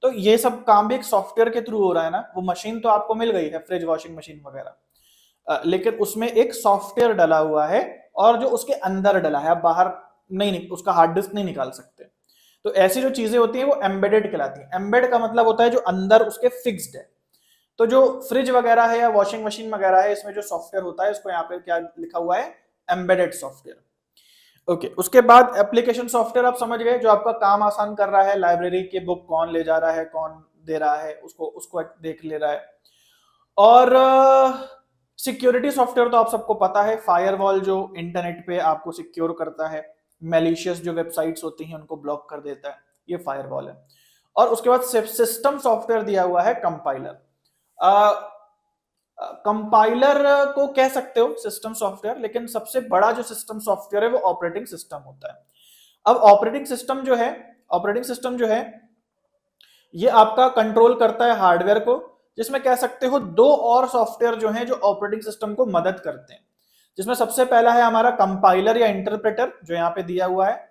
तो ये सब काम भी एक सॉफ्टवेयर के थ्रू हो रहा है ना। वो मशीन तो आपको मिल गई है, फ्रिज, वॉशिंग मशीन वगैरह, लेकिन उसमें एक सॉफ्टवेयर डला हुआ है, और जो उसके अंदर डला है, आप बाहर नहीं उसका हार्ड डिस्क नहीं निकाल सकते। तो ऐसी जो चीजें होती हैं वो एम्बेडेड कहलाती हैं। एम्बेड का मतलब होता है जो अंदर उसके फिक्स्ड है। तो जो फ्रिज वगैरह है या वॉशिंग मशीन वगैरह है, इसमें जो सॉफ्टवेयर होता है, इसको यहाँ पे क्या लिखा हुआ है? Embedded software. ओके, उसके बाद एप्लीकेशन सॉफ्टवेयर आप समझ गए, जो आपका काम आसान कर रहा है। लाइब्रेरी की बुक कौन ले जा रहा है, कौन दे रहा है, उसको उसको देख ले रहा है। और सिक्योरिटी सॉफ्टवेयर तो आप सबको पता है, फायरवॉल जो इंटरनेट पे आपको सिक्योर करता है, मैलिशियस जो वेबसाइट्स होती हैं उनको ब्लॉक कर देता है, ये फायरवॉल है। और उसके बाद सिस्टम सॉफ्टवेयर दिया हुआ है कंपाइलर। कंपाइलर को कह सकते हो सिस्टम सॉफ्टवेयर, लेकिन सबसे बड़ा जो सिस्टम सॉफ्टवेयर है वो ऑपरेटिंग सिस्टम होता है। अब ऑपरेटिंग सिस्टम जो है ये आपका कंट्रोल करता है हार्डवेयर को, जिसमें कह सकते हो 2 और सॉफ्टवेयर जो हैं जो ऑपरेटिंग सिस्टम को मदद करते हैं, जिसमें सबसे पहला है हमारा कंपाइलर या इंटरप्रेटर जो यहां पे दिया हुआ है,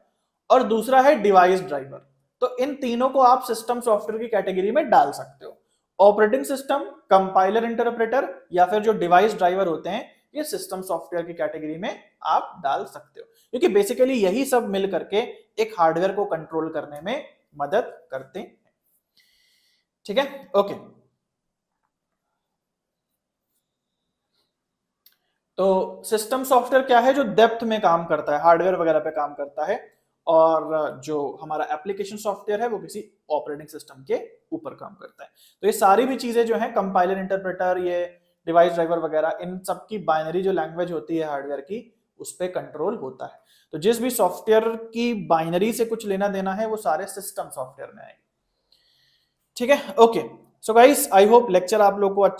और दूसरा है डिवाइस ड्राइवर। तो इन तीनों को आप सिस्टम सॉफ्टवेयर की कैटेगरी में डाल सकते हो। ऑपरेटिंग सिस्टम, कंपाइलर, इंटरप्रेटर, या फिर जो डिवाइस ड्राइवर होते हैं, ये सिस्टम सॉफ्टवेयर की कैटेगरी में आप डाल सकते हो, क्योंकि बेसिकली यही सब मिल करके एक हार्डवेयर को कंट्रोल करने में मदद करते हैं। ठीक है, ओके। तो सिस्टम सॉफ्टवेयर क्या है? जो डेप्थ में काम करता है, हार्डवेयर वगैरह पे काम करता है, और जो हमारा एप्लीकेशन सॉफ्टवेयर है वो किसी ऑपरेटिंग सिस्टम के ऊपर काम करता है। तो ये सारी भी चीजें जो है, कंपाइलर, इंटरप्रेटर, ये डिवाइस ड्राइवर वगैरह, इन सब की बाइनरी जो लैंग्वेज होती है हार्डवेयर की, उस पर कंट्रोल होता है। तो जिस भी सॉफ्टवेयर की बाइनरी से कुछ लेना देना है वो सारे सिस्टम सॉफ्टवेयर में आएंगे। ठीक है, okay. So guys, I hope lecture आप लोग को अच्छा